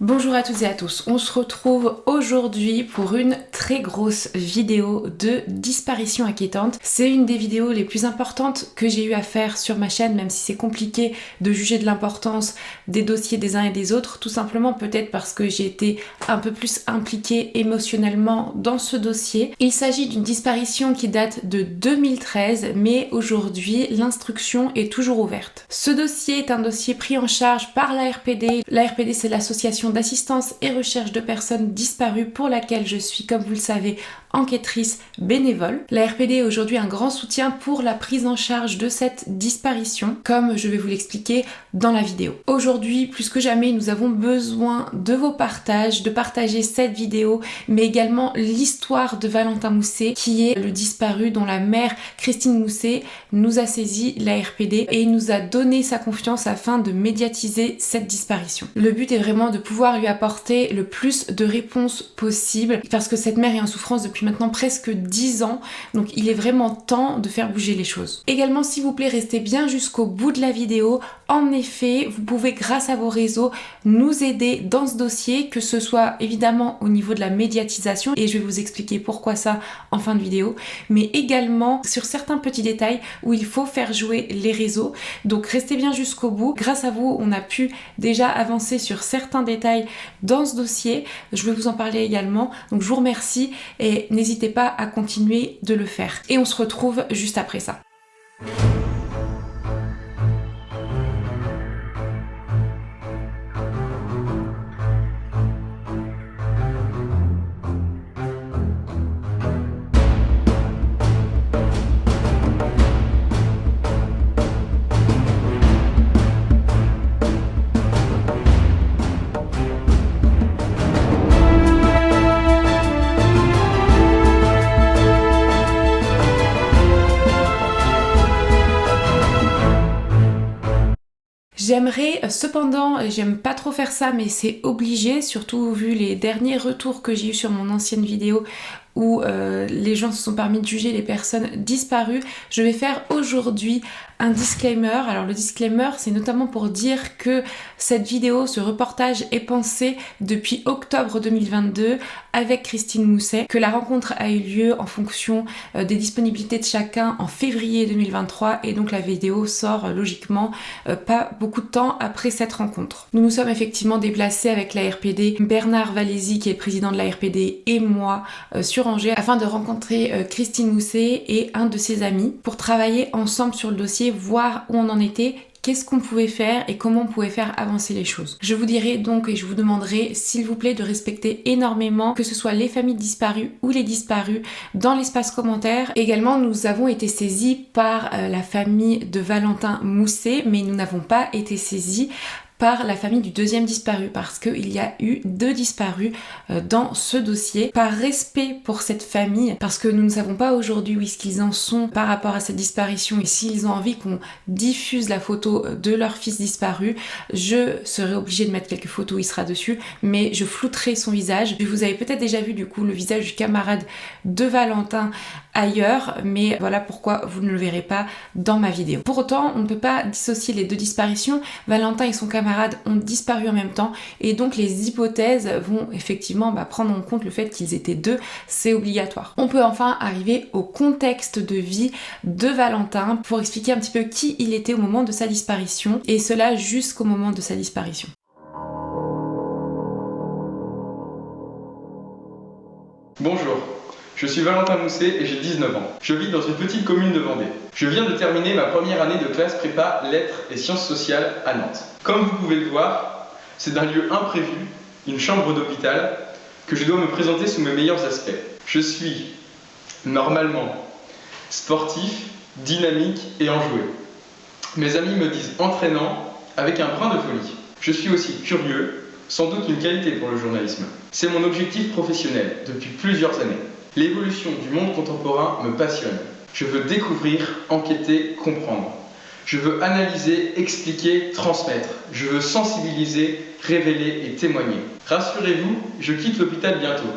Bonjour à toutes et à tous, on se retrouve aujourd'hui pour une très grosse vidéo de disparition inquiétante. C'est une des vidéos les plus importantes que j'ai eu à faire sur ma chaîne, même si c'est compliqué de juger de l'importance des dossiers des uns et des autres, tout simplement peut-être parce que j'ai été un peu plus impliquée émotionnellement dans ce dossier. Il s'agit d'une disparition qui date de 2013, mais aujourd'hui l'instruction est toujours ouverte. Ce dossier est un dossier pris en charge par l'ARPD. L'ARPD, c'est l'association d'assistance et recherche de personnes disparues pour laquelle je suis, comme vous le savez, enquêtrice bénévole. La RPD est aujourd'hui un grand soutien pour la prise en charge de cette disparition, comme je vais vous l'expliquer dans la vidéo. Aujourd'hui, plus que jamais, nous avons besoin de vos partages, de partager cette vidéo, mais également l'histoire de Valentin Mousset, qui est le disparu dont la mère, Christine Mousset, nous a saisi la RPD et nous a donné sa confiance afin de médiatiser cette disparition. Le but est vraiment de pouvoir lui apporter le plus de réponses possible, parce que cette mère est en souffrance depuis maintenant presque 10 ans, donc il est vraiment temps de faire bouger les choses. Également, s'il vous plaît, restez bien jusqu'au bout de la vidéo. En effet, vous pouvez, grâce à vos réseaux, nous aider dans ce dossier, que ce soit évidemment au niveau de la médiatisation, et je vais vous expliquer pourquoi ça en fin de vidéo, mais également sur certains petits détails où il faut faire jouer les réseaux. Donc restez bien jusqu'au bout. Grâce à vous, on a pu déjà avancer sur certains détails dans ce dossier. Je vais vous en parler également. Donc je vous remercie et n'hésitez pas à continuer de le faire. Et on se retrouve juste après ça. J'aimerais cependant, et j'aime pas trop faire ça, mais c'est obligé, surtout vu les derniers retours que j'ai eu sur mon ancienne vidéo où les gens se sont permis de juger les personnes disparues, je vais faire aujourd'hui un disclaimer. Alors le disclaimer, c'est notamment pour dire que cette vidéo, ce reportage est pensé depuis octobre 2022 avec Christine Mousset, que la rencontre a eu lieu en fonction des disponibilités de chacun en février 2023, et donc la vidéo sort logiquement pas beaucoup de temps après cette rencontre. Nous nous sommes effectivement déplacés avec la RPD, Bernard Valézy qui est le président de la RPD et moi sur Angers afin de rencontrer Christine Mousset et un de ses amis pour travailler ensemble sur le dossier, voir où on en était, qu'est-ce qu'on pouvait faire et comment on pouvait faire avancer les choses. Je vous dirai donc et je vous demanderai s'il vous plaît de respecter énormément que ce soit les familles disparues ou les disparus dans l'espace commentaire. Également, nous avons été saisis par la famille de Valentin Mousset, mais nous n'avons pas été saisis par la famille du deuxième disparu, parce qu'il y a eu 2 disparus dans ce dossier. Par respect pour cette famille, parce que nous ne savons pas aujourd'hui où est-ce qu'ils en sont par rapport à cette disparition et s'ils ont envie qu'on diffuse la photo de leur fils disparu, je serai obligée de mettre quelques photos où il sera dessus, mais je flouterai son visage. Vous avez peut-être déjà vu du coup le visage du camarade de Valentin ailleurs, mais voilà pourquoi vous ne le verrez pas dans ma vidéo. Pour autant, on ne peut pas dissocier les 2 disparitions. Valentin et son camarade ont disparu en même temps, et donc les hypothèses vont effectivement prendre en compte le fait qu'ils étaient 2, c'est obligatoire. On peut enfin arriver au contexte de vie de Valentin pour expliquer un petit peu qui il était au moment de sa disparition, et cela jusqu'au moment de sa disparition. Bonjour, je suis Valentin Mousset et j'ai 19 ans. Je vis dans une petite commune de Vendée. Je viens de terminer ma première année de classe prépa lettres et sciences sociales à Nantes. Comme vous pouvez le voir, c'est d'un lieu imprévu, une chambre d'hôpital, que je dois me présenter sous mes meilleurs aspects. Je suis, normalement, sportif, dynamique et enjoué. Mes amis me disent entraînant, avec un brin de folie. Je suis aussi curieux, sans doute une qualité pour le journalisme. C'est mon objectif professionnel depuis plusieurs années. L'évolution du monde contemporain me passionne. Je veux découvrir, enquêter, comprendre. Je veux analyser, expliquer, transmettre. Je veux sensibiliser, révéler et témoigner. Rassurez-vous, je quitte l'hôpital bientôt.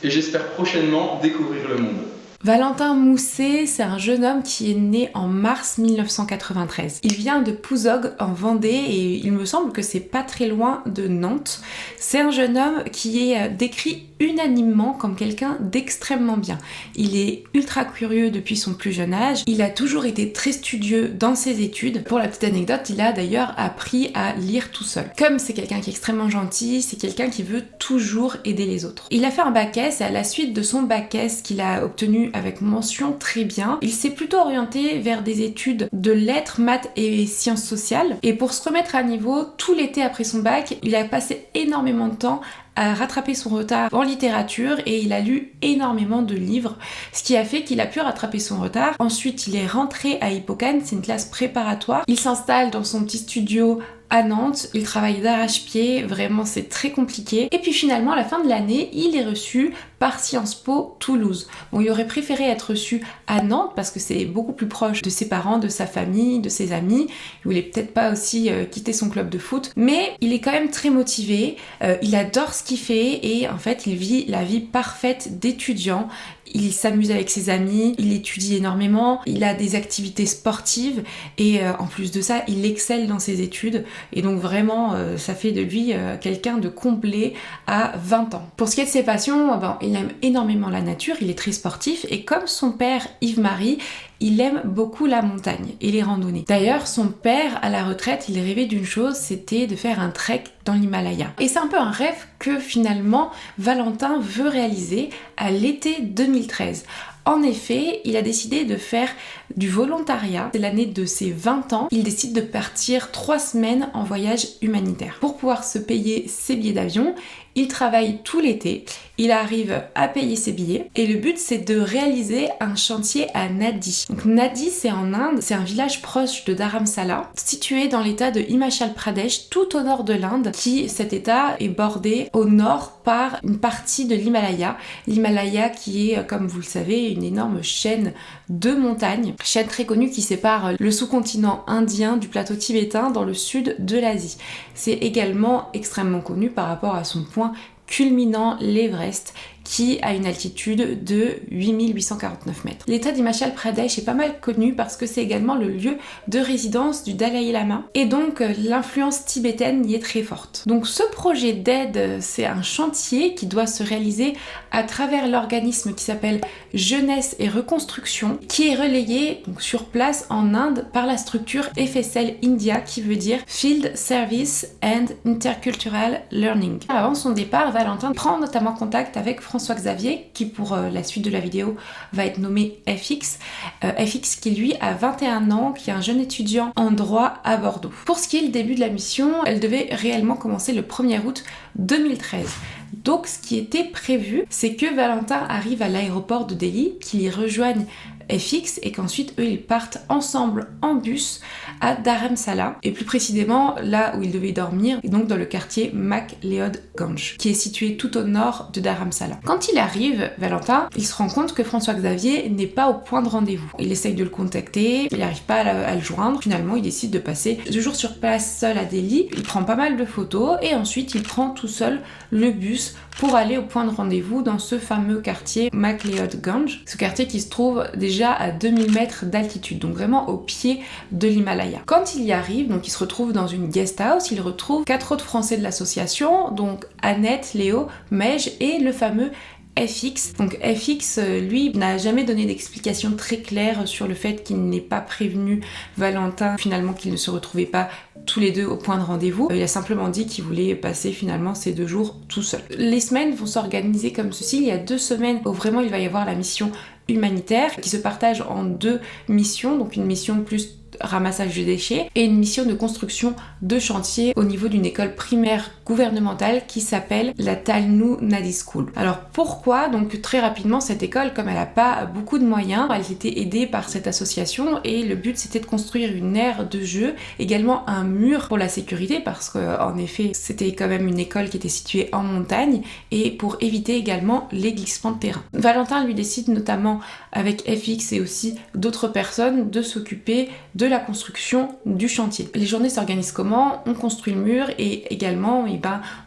Et j'espère prochainement découvrir le monde. Valentin Mousset, c'est un jeune homme qui est né en mars 1993. Il vient de Pouzog en Vendée et il me semble que c'est pas très loin de Nantes. C'est un jeune homme qui est décrit unanimement comme quelqu'un d'extrêmement bien. Il est ultra curieux depuis son plus jeune âge. Il a toujours été très studieux dans ses études. Pour la petite anecdote, il a d'ailleurs appris à lire tout seul. Comme c'est quelqu'un qui est extrêmement gentil, c'est quelqu'un qui veut toujours aider les autres. Il a fait un bac S et à la suite de son bac S qu'il a obtenu avec mention très bien, il s'est plutôt orienté vers des études de lettres, maths et sciences sociales. Et pour se remettre à niveau, tout l'été après son bac, il a passé énormément de temps à rattraper son retard en littérature et il a lu énormément de livres, ce qui a fait qu'il a pu rattraper son retard. Ensuite, il est rentré à Hippocane, c'est une classe préparatoire. Il s'installe dans son petit studio à Nantes, il travaille d'arrache-pied, vraiment c'est très compliqué. Et puis finalement, à la fin de l'année, il est reçu par Sciences Po Toulouse. Bon, il aurait préféré être reçu à Nantes parce que c'est beaucoup plus proche de ses parents, de sa famille, de ses amis. Il voulait peut-être pas aussi quitter son club de foot, mais il est quand même très motivé, il adore ce qu'il fait et en fait, il vit la vie parfaite d'étudiant. Il s'amuse avec ses amis, il étudie énormément, il a des activités sportives et en plus de ça, il excelle dans ses études et donc vraiment ça fait de lui quelqu'un de complet à 20 ans. Pour ce qui est de ses passions, il aime énormément la nature, il est très sportif et comme son père Yves-Marie, il aime beaucoup la montagne et les randonnées. D'ailleurs, son père, à la retraite, il rêvait d'une chose, c'était de faire un trek dans l'Himalaya. Et c'est un peu un rêve que finalement Valentin veut réaliser à l'été 2013. En effet, il a décidé de faire du volontariat. C'est l'année de ses 20 ans. Il décide de partir 3 semaines en voyage humanitaire. Pour pouvoir se payer ses billets d'avion, il travaille tout l'été, il arrive à payer ses billets et le but c'est de réaliser un chantier à Nadi. Donc Nadi c'est en Inde, c'est un village proche de Dharamsala, situé dans l'état de Himachal Pradesh, tout au nord de l'Inde, cet état est bordé au nord par une partie de l'Himalaya. L'Himalaya qui est, comme vous le savez, une énorme chaîne de montagnes, chaîne très connue qui sépare le sous-continent indien du plateau tibétain dans le sud de l'Asie. C'est également extrêmement connu par rapport à son point culminant, l'Everest, qui a une altitude de 8849 mètres. L'état d'Himachal Pradesh est pas mal connu parce que c'est également le lieu de résidence du Dalai Lama et donc l'influence tibétaine y est très forte. Donc ce projet d'aide, c'est un chantier qui doit se réaliser à travers l'organisme qui s'appelle Jeunesse et Reconstruction, qui est relayé donc, sur place en Inde par la structure FSL India, qui veut dire Field Service and Intercultural Learning. Avant son départ, Valentin prend notamment contact avec François Xavier, qui pour la suite de la vidéo va être nommé FX. FX qui lui a 21 ans, qui est un jeune étudiant en droit à Bordeaux. Pour ce qui est le début de la mission, elle devait réellement commencer le 1er août 2013. Donc ce qui était prévu, c'est que Valentin arrive à l'aéroport de Delhi, qu'il y rejoigne FX et qu'ensuite eux ils partent ensemble en bus à Dharamsala et plus précisément là où ils devaient dormir, et donc dans le quartier McLeod Ganj qui est situé tout au nord de Dharamsala. Quand il arrive, Valentin, il se rend compte que François Xavier n'est pas au point de rendez-vous. Il essaye de le contacter, il n'arrive pas à le joindre. Finalement, il décide de passer 2 jours sur place seul à Delhi. Il prend pas mal de photos et ensuite il prend tout seul le bus pour aller au point de rendez-vous dans ce fameux quartier McLeod Ganj. Ce quartier qui se trouve déjà à 2000 mètres d'altitude, donc vraiment au pied de l'Himalaya. Quand il y arrive, donc il se retrouve dans une guest house, il retrouve 4 autres Français de l'association, donc Annette, Léo, Mej et le fameux FX. Donc FX, lui, n'a jamais donné d'explication très claire sur le fait qu'il n'ait pas prévenu Valentin, finalement qu'ils ne se retrouvaient pas tous les deux au point de rendez-vous. Il a simplement dit qu'il voulait passer finalement ces 2 jours tout seul. Les semaines vont s'organiser comme ceci. Il y a 2 semaines où vraiment il va y avoir la mission humanitaire qui se partage en 2 missions, donc une mission plus ramassage de déchets et une mission de construction de chantier au niveau d'une école primaire gouvernementale qui s'appelle la Talnu Nadi School. Alors pourquoi? Donc très rapidement, cette école, comme elle n'a pas beaucoup de moyens, elle était aidée par cette association et le but c'était de construire une aire de jeu, également un mur pour la sécurité parce qu'en effet c'était quand même une école qui était située en montagne et pour éviter également les glissements de terrain. Valentin lui décide notamment avec FX et aussi d'autres personnes de s'occuper de la construction du chantier. Les journées s'organisent comment? On construit le mur et également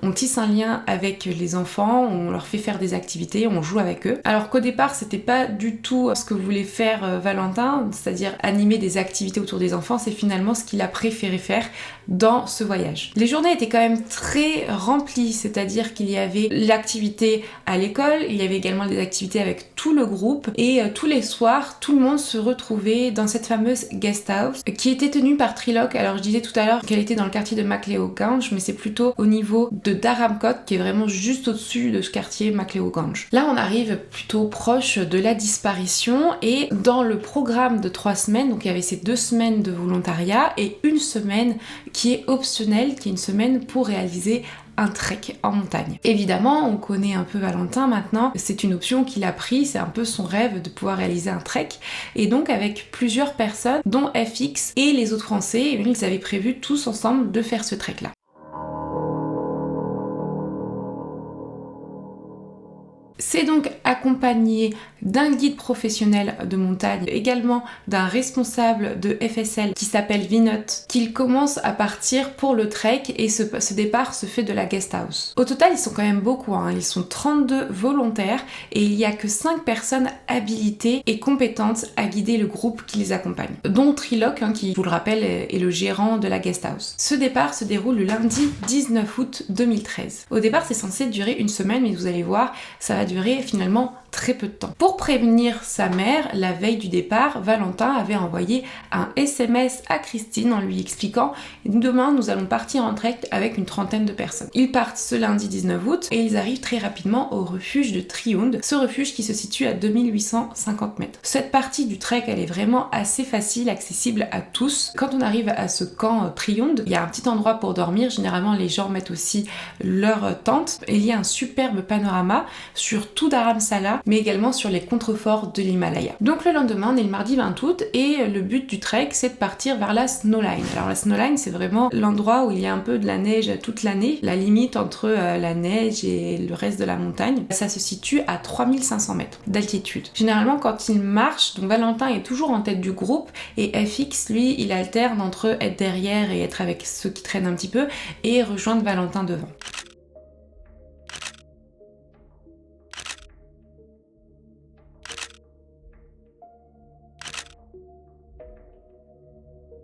on tisse un lien avec les enfants, on leur fait faire des activités, on joue avec eux. Alors qu'au départ c'était pas du tout ce que voulait faire Valentin, c'est-à-dire animer des activités autour des enfants, c'est finalement ce qu'il a préféré faire dans ce voyage. Les journées étaient quand même très remplies, c'est-à-dire qu'il y avait l'activité à l'école, il y avait également des activités avec tout le groupe et tous les soirs tout le monde se retrouvait dans cette fameuse guest house qui était tenue par Trelock. Alors je disais tout à l'heure qu'elle était dans le quartier de McLeod-Ganj, mais c'est plutôt au niveau de Dharamkot qui est vraiment juste au-dessus de ce quartier McLeod-Ganj. Là on arrive plutôt proche de la disparition et dans le programme de 3 semaines, donc il y avait ces 2 semaines de volontariat et une semaine qui est optionnelle, qui est une semaine pour réaliser un trek en montagne. Évidemment, on connaît un peu Valentin maintenant, c'est une option qu'il a pris, c'est un peu son rêve de pouvoir réaliser un trek, et donc avec plusieurs personnes, dont FX et les autres Français, ils avaient prévu tous ensemble de faire ce trek-là. C'est donc accompagné d'un guide professionnel de montagne, également d'un responsable de FSL qui s'appelle Vinod, qu'il commence à partir pour le trek et ce départ se fait de la guest house. Au total, ils sont quand même beaucoup, ils sont 32 volontaires et il n'y a que 5 personnes habilitées et compétentes à guider le groupe qui les accompagne, dont Trelock, qui, je vous le rappelle, est le gérant de la guest house. Ce départ se déroule le lundi 19 août 2013. Au départ, c'est censé durer une semaine, mais vous allez voir, ça va durer finalement très peu de temps. Pour prévenir sa mère, la veille du départ, Valentin avait envoyé un SMS à Christine en lui expliquant « Demain, nous allons partir en trek avec une 30aine de personnes ». Ils partent ce lundi 19 août et ils arrivent très rapidement au refuge de Triund, ce refuge qui se situe à 2850 mètres. Cette partie du trek, elle est vraiment assez facile, accessible à tous. Quand on arrive à ce camp Triund, il y a un petit endroit pour dormir. Généralement, les gens mettent aussi leur tente. Et il y a un superbe panorama sur tout Dharamsala, mais également sur les contreforts de l'Himalaya. Donc le lendemain, on est le mardi 20 août et le but du trek, c'est de partir vers la snowline. Alors la snowline, c'est vraiment l'endroit où il y a un peu de la neige toute l'année, la limite entre la neige et le reste de la montagne. Ça se situe à 3500 mètres d'altitude. Généralement, quand il marche, donc Valentin est toujours en tête du groupe et FX, lui, il alterne entre être derrière et être avec ceux qui traînent un petit peu et rejoindre Valentin devant.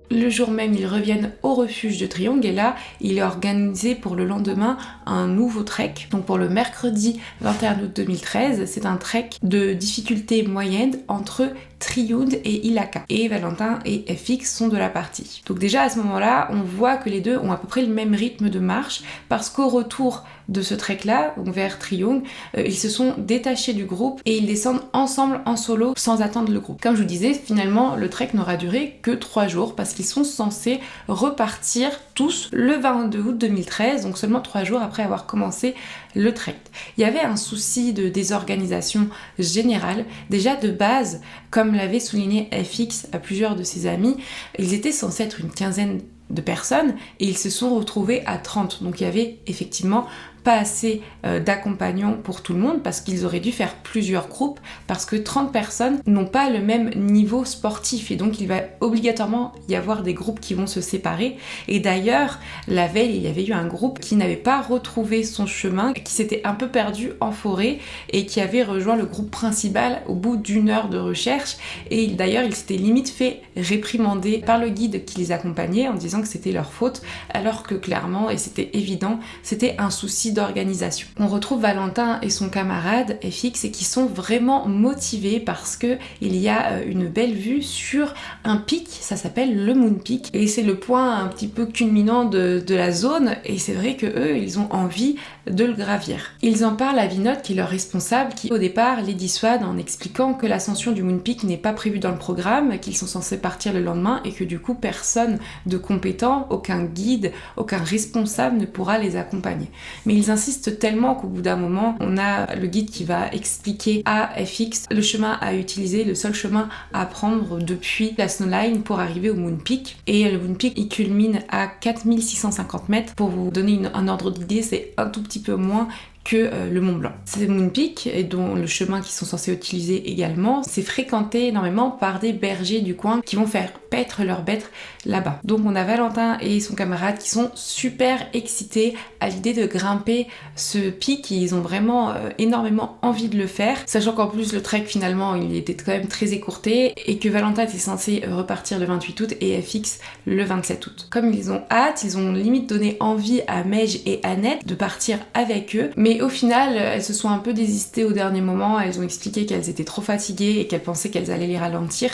Le jour même, ils reviennent au refuge de Triong et là, il est organisé pour le lendemain un nouveau trek. Donc pour le mercredi 21 août 2013, c'est un trek de difficulté moyenne entre Triund et Ilaka. Et Valentin et FX sont de la partie. Donc déjà à ce moment-là, on voit que les deux ont à peu près le même rythme de marche parce qu'au retour de ce trek-là, vers Triung, ils se sont détachés du groupe et ils descendent ensemble en solo sans attendre le groupe. Comme je vous disais, finalement, le trek n'aura duré que 3 jours parce qu'ils sont censés repartir tous le 22 août 2013, donc seulement 3 jours après avoir commencé le trek. Il y avait un souci de désorganisation générale. Déjà de base, comme l'avait souligné FX à plusieurs de ses amis, ils étaient censés être une quinzaine de personnes et ils se sont retrouvés à 30. Donc il y avait effectivement pas assez d'accompagnants pour tout le monde parce qu'ils auraient dû faire plusieurs groupes parce que 30 personnes n'ont pas le même niveau sportif et donc il va obligatoirement y avoir des groupes qui vont se séparer. Et d'ailleurs, la veille, il y avait eu un groupe qui n'avait pas retrouvé son chemin, qui s'était un peu perdu en forêt et qui avait rejoint le groupe principal au bout d'1 heure de recherche et d'ailleurs, il s'était limite fait réprimander par le guide qui les accompagnait en disant que c'était leur faute alors que clairement, et c'était évident, c'était un souci d'organisation. On retrouve Valentin et son camarade FX et qui sont vraiment motivés parce que il y a une belle vue sur un pic, ça s'appelle le Moon Peak et c'est le point un petit peu culminant de la zone et c'est vrai que eux ils ont envie de le gravir. Ils en parlent à Vinod qui est leur responsable qui au départ les dissuade en expliquant que l'ascension du Moon Peak n'est pas prévue dans le programme, qu'ils sont censés partir le lendemain et que du coup personne de compétent, aucun guide, aucun responsable ne pourra les accompagner. Mais ils insistent tellement qu'au bout d'un moment, on a le guide qui va expliquer à FX le chemin à utiliser, le seul chemin à prendre depuis la snowline pour arriver au Moon Peak. Et le Moon Peak, il culmine à 4650 mètres. Pour vous donner un ordre d'idée, c'est un tout petit peu moins que le Mont Blanc. C'est Moonpeak, et dont le chemin qu'ils sont censés utiliser également, c'est fréquenté énormément par des bergers du coin qui vont faire paître leurs bêtes là-bas. Donc on a Valentin et son camarade qui sont super excités à l'idée de grimper ce pic, ils ont vraiment énormément envie de le faire, sachant qu'en plus le trek finalement il était quand même très écourté et que Valentin était censé repartir le 28 août et FX le 27 août. Comme ils ont hâte, ils ont limite donné envie à Meige et Annette de partir avec eux, mais au final elles se sont un peu désistées au dernier moment, elles ont expliqué qu'elles étaient trop fatiguées et qu'elles pensaient qu'elles allaient les ralentir,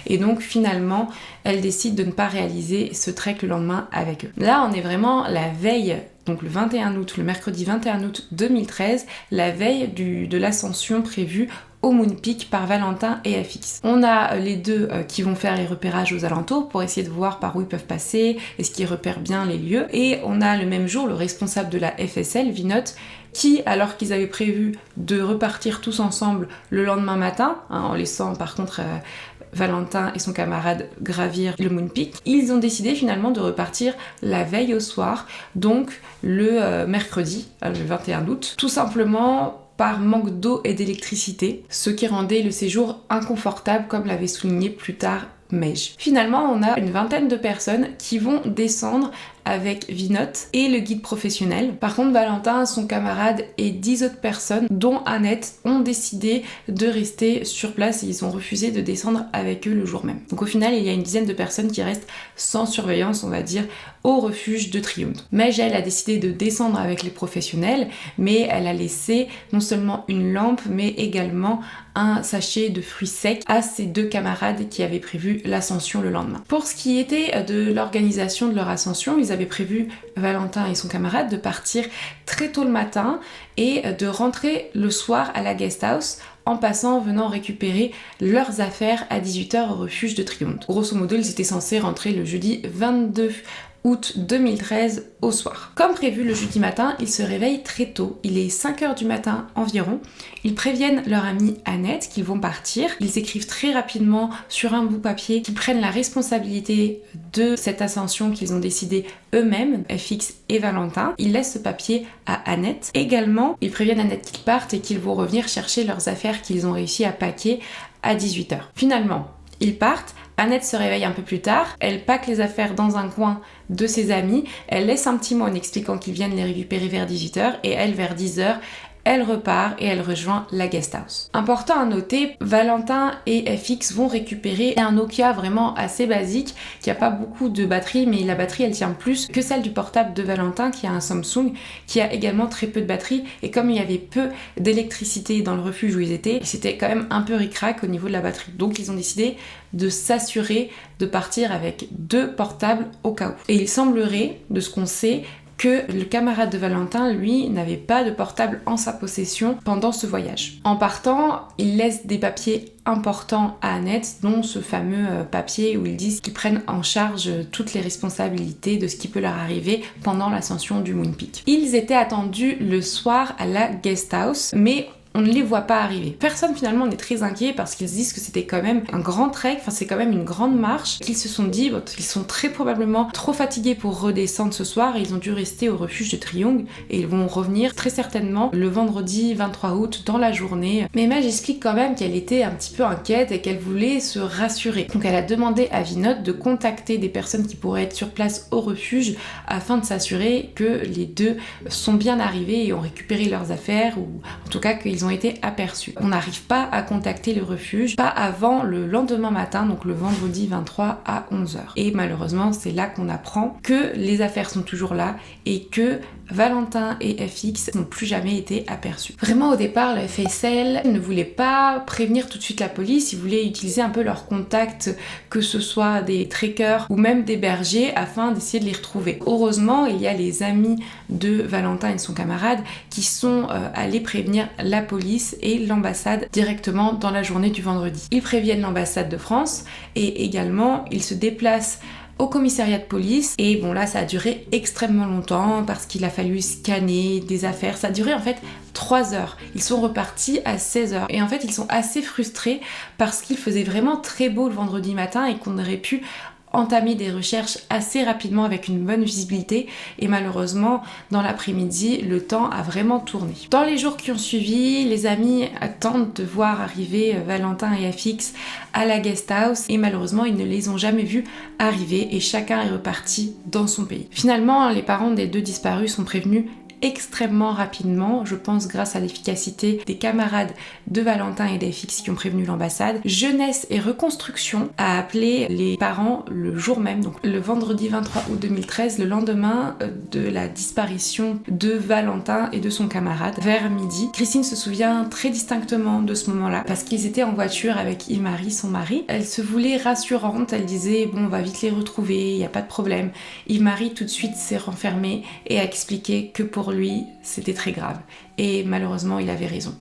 et donc finalement elles décident de ne pas réaliser ce trek le lendemain avec eux. Là on est vraiment la veille, donc le 21 août, le mercredi 21 août 2013, la veille de l'ascension prévue au Moonpeak par Valentin et FX. On a les deux qui vont faire les repérages aux alentours pour essayer de voir par où ils peuvent passer, est-ce qu'ils repèrent bien les lieux, et on a le même jour le responsable de la FSL, Vinod, qui, alors qu'ils avaient prévu de repartir tous ensemble le lendemain matin, en laissant par contre Valentin et son camarade gravir le Moonpeak, ils ont décidé finalement de repartir la veille au soir, donc le mercredi, le 21 août, tout simplement par manque d'eau et d'électricité, ce qui rendait le séjour inconfortable, comme l'avait souligné plus tard Meige. Finalement, on a une vingtaine de personnes qui vont descendre avec Vinod et le guide professionnel. Par contre, Valentin, son camarade et 10 autres personnes, dont Annette, ont décidé de rester sur place et ils ont refusé de descendre avec eux le jour même. Donc au final, il y a une dizaine de personnes qui restent sans surveillance, on va dire, au refuge de Triumph. Meige, elle, a décidé de descendre avec les professionnels, mais elle a laissé non seulement une lampe, mais également un sachet de fruits secs à ses deux camarades qui avaient prévu l'ascension le lendemain. Pour ce qui était de l'organisation de leur ascension, ils avaient prévu, Valentin et son camarade, de partir très tôt le matin et de rentrer le soir à la guest house en venant récupérer leurs affaires à 18h au refuge de Triumph. Grosso modo, ils étaient censés rentrer le jeudi 22 août 2013 au soir. Comme prévu le jeudi matin, ils se réveillent très tôt. Il est 5h du matin environ. Ils préviennent leur amie Annette qu'ils vont partir. Ils écrivent très rapidement sur un bout papier qu'ils prennent la responsabilité de cette ascension qu'ils ont décidé eux-mêmes, FX et Valentin. Ils laissent ce papier à Annette. Également, ils préviennent Annette qu'ils partent et qu'ils vont revenir chercher leurs affaires qu'ils ont réussi à packer à 18h. Finalement, ils partent. Annette se réveille un peu plus tard, elle pack les affaires dans un coin de ses amis, elle laisse un petit mot en expliquant qu'ils viennent les récupérer vers 18h et elle, vers 10h, elle repart et elle rejoint la guest house. Important à noter, Valentin et FX vont récupérer un Nokia vraiment assez basique qui a pas beaucoup de batterie, mais la batterie elle tient plus que celle du portable de Valentin qui a un Samsung qui a également très peu de batterie, et comme il y avait peu d'électricité dans le refuge où ils étaient, c'était quand même un peu ric-rac au niveau de la batterie. Donc ils ont décidé de s'assurer de partir avec 2 portables au cas où. Et il semblerait, de ce qu'on sait, que le camarade de Valentin, lui, n'avait pas de portable en sa possession pendant ce voyage. En partant, il laisse des papiers importants à Annette, dont ce fameux papier où ils disent qu'ils prennent en charge toutes les responsabilités de ce qui peut leur arriver pendant l'ascension du Moonpeak. Ils étaient attendus le soir à la guest house, mais on ne les voit pas arriver. Personne finalement n'est très inquiet parce qu'ils se disent que c'était quand même un grand trek, enfin c'est quand même une grande marche, qu'ils se sont dit qu'ils sont très probablement trop fatigués pour redescendre ce soir et ils ont dû rester au refuge de Triumph et ils vont revenir très certainement le vendredi 23 août dans la journée. Mais Meige explique quand même qu'elle était un petit peu inquiète et qu'elle voulait se rassurer. Donc elle a demandé à Vinod de contacter des personnes qui pourraient être sur place au refuge afin de s'assurer que les deux sont bien arrivés et ont récupéré leurs affaires, ou en tout cas qu'ils ont été aperçus. On n'arrive pas à contacter le refuge, pas avant le lendemain matin, donc le vendredi 23 à 11h. Et malheureusement, c'est là qu'on apprend que les affaires sont toujours là et que Valentin et FX n'ont plus jamais été aperçus. Vraiment, au départ, le FSL ne voulait pas prévenir tout de suite la police, ils voulaient utiliser un peu leurs contacts, que ce soit des trekkers ou même des bergers, afin d'essayer de les retrouver. Heureusement, il y a les amis de Valentin et son camarade qui sont allés prévenir la police et l'ambassade directement dans la journée du vendredi. Ils préviennent l'ambassade de France et également ils se déplacent au commissariat de police, et bon là ça a duré extrêmement longtemps parce qu'il a fallu scanner des affaires, ça a duré en fait 3 heures. Ils sont repartis à 16h et en fait ils sont assez frustrés parce qu'il faisait vraiment très beau le vendredi matin et qu'on aurait pu entamé des recherches assez rapidement avec une bonne visibilité et malheureusement dans l'après-midi le temps a vraiment tourné. Dans les jours qui ont suivi, les amis attendent de voir arriver Valentin et FX à la guest house et malheureusement ils ne les ont jamais vus arriver et chacun est reparti dans son pays. Finalement, les parents des deux disparus sont prévenus extrêmement rapidement, je pense grâce à l'efficacité des camarades de Valentin et d'FX qui ont prévenu l'ambassade. Jeunesse et Reconstruction a appelé les parents le jour même, donc le vendredi 23 août 2013, le lendemain de la disparition de Valentin et de son camarade, vers midi. Christine se souvient très distinctement de ce moment-là, parce qu'ils étaient en voiture avec Yves-Marie, son mari. Elle se voulait rassurante, elle disait « bon, on va vite les retrouver, il n'y a pas de problème ». Yves-Marie tout de suite s'est renfermé et a expliqué que pour lui, c'était très grave. Et malheureusement, il avait raison.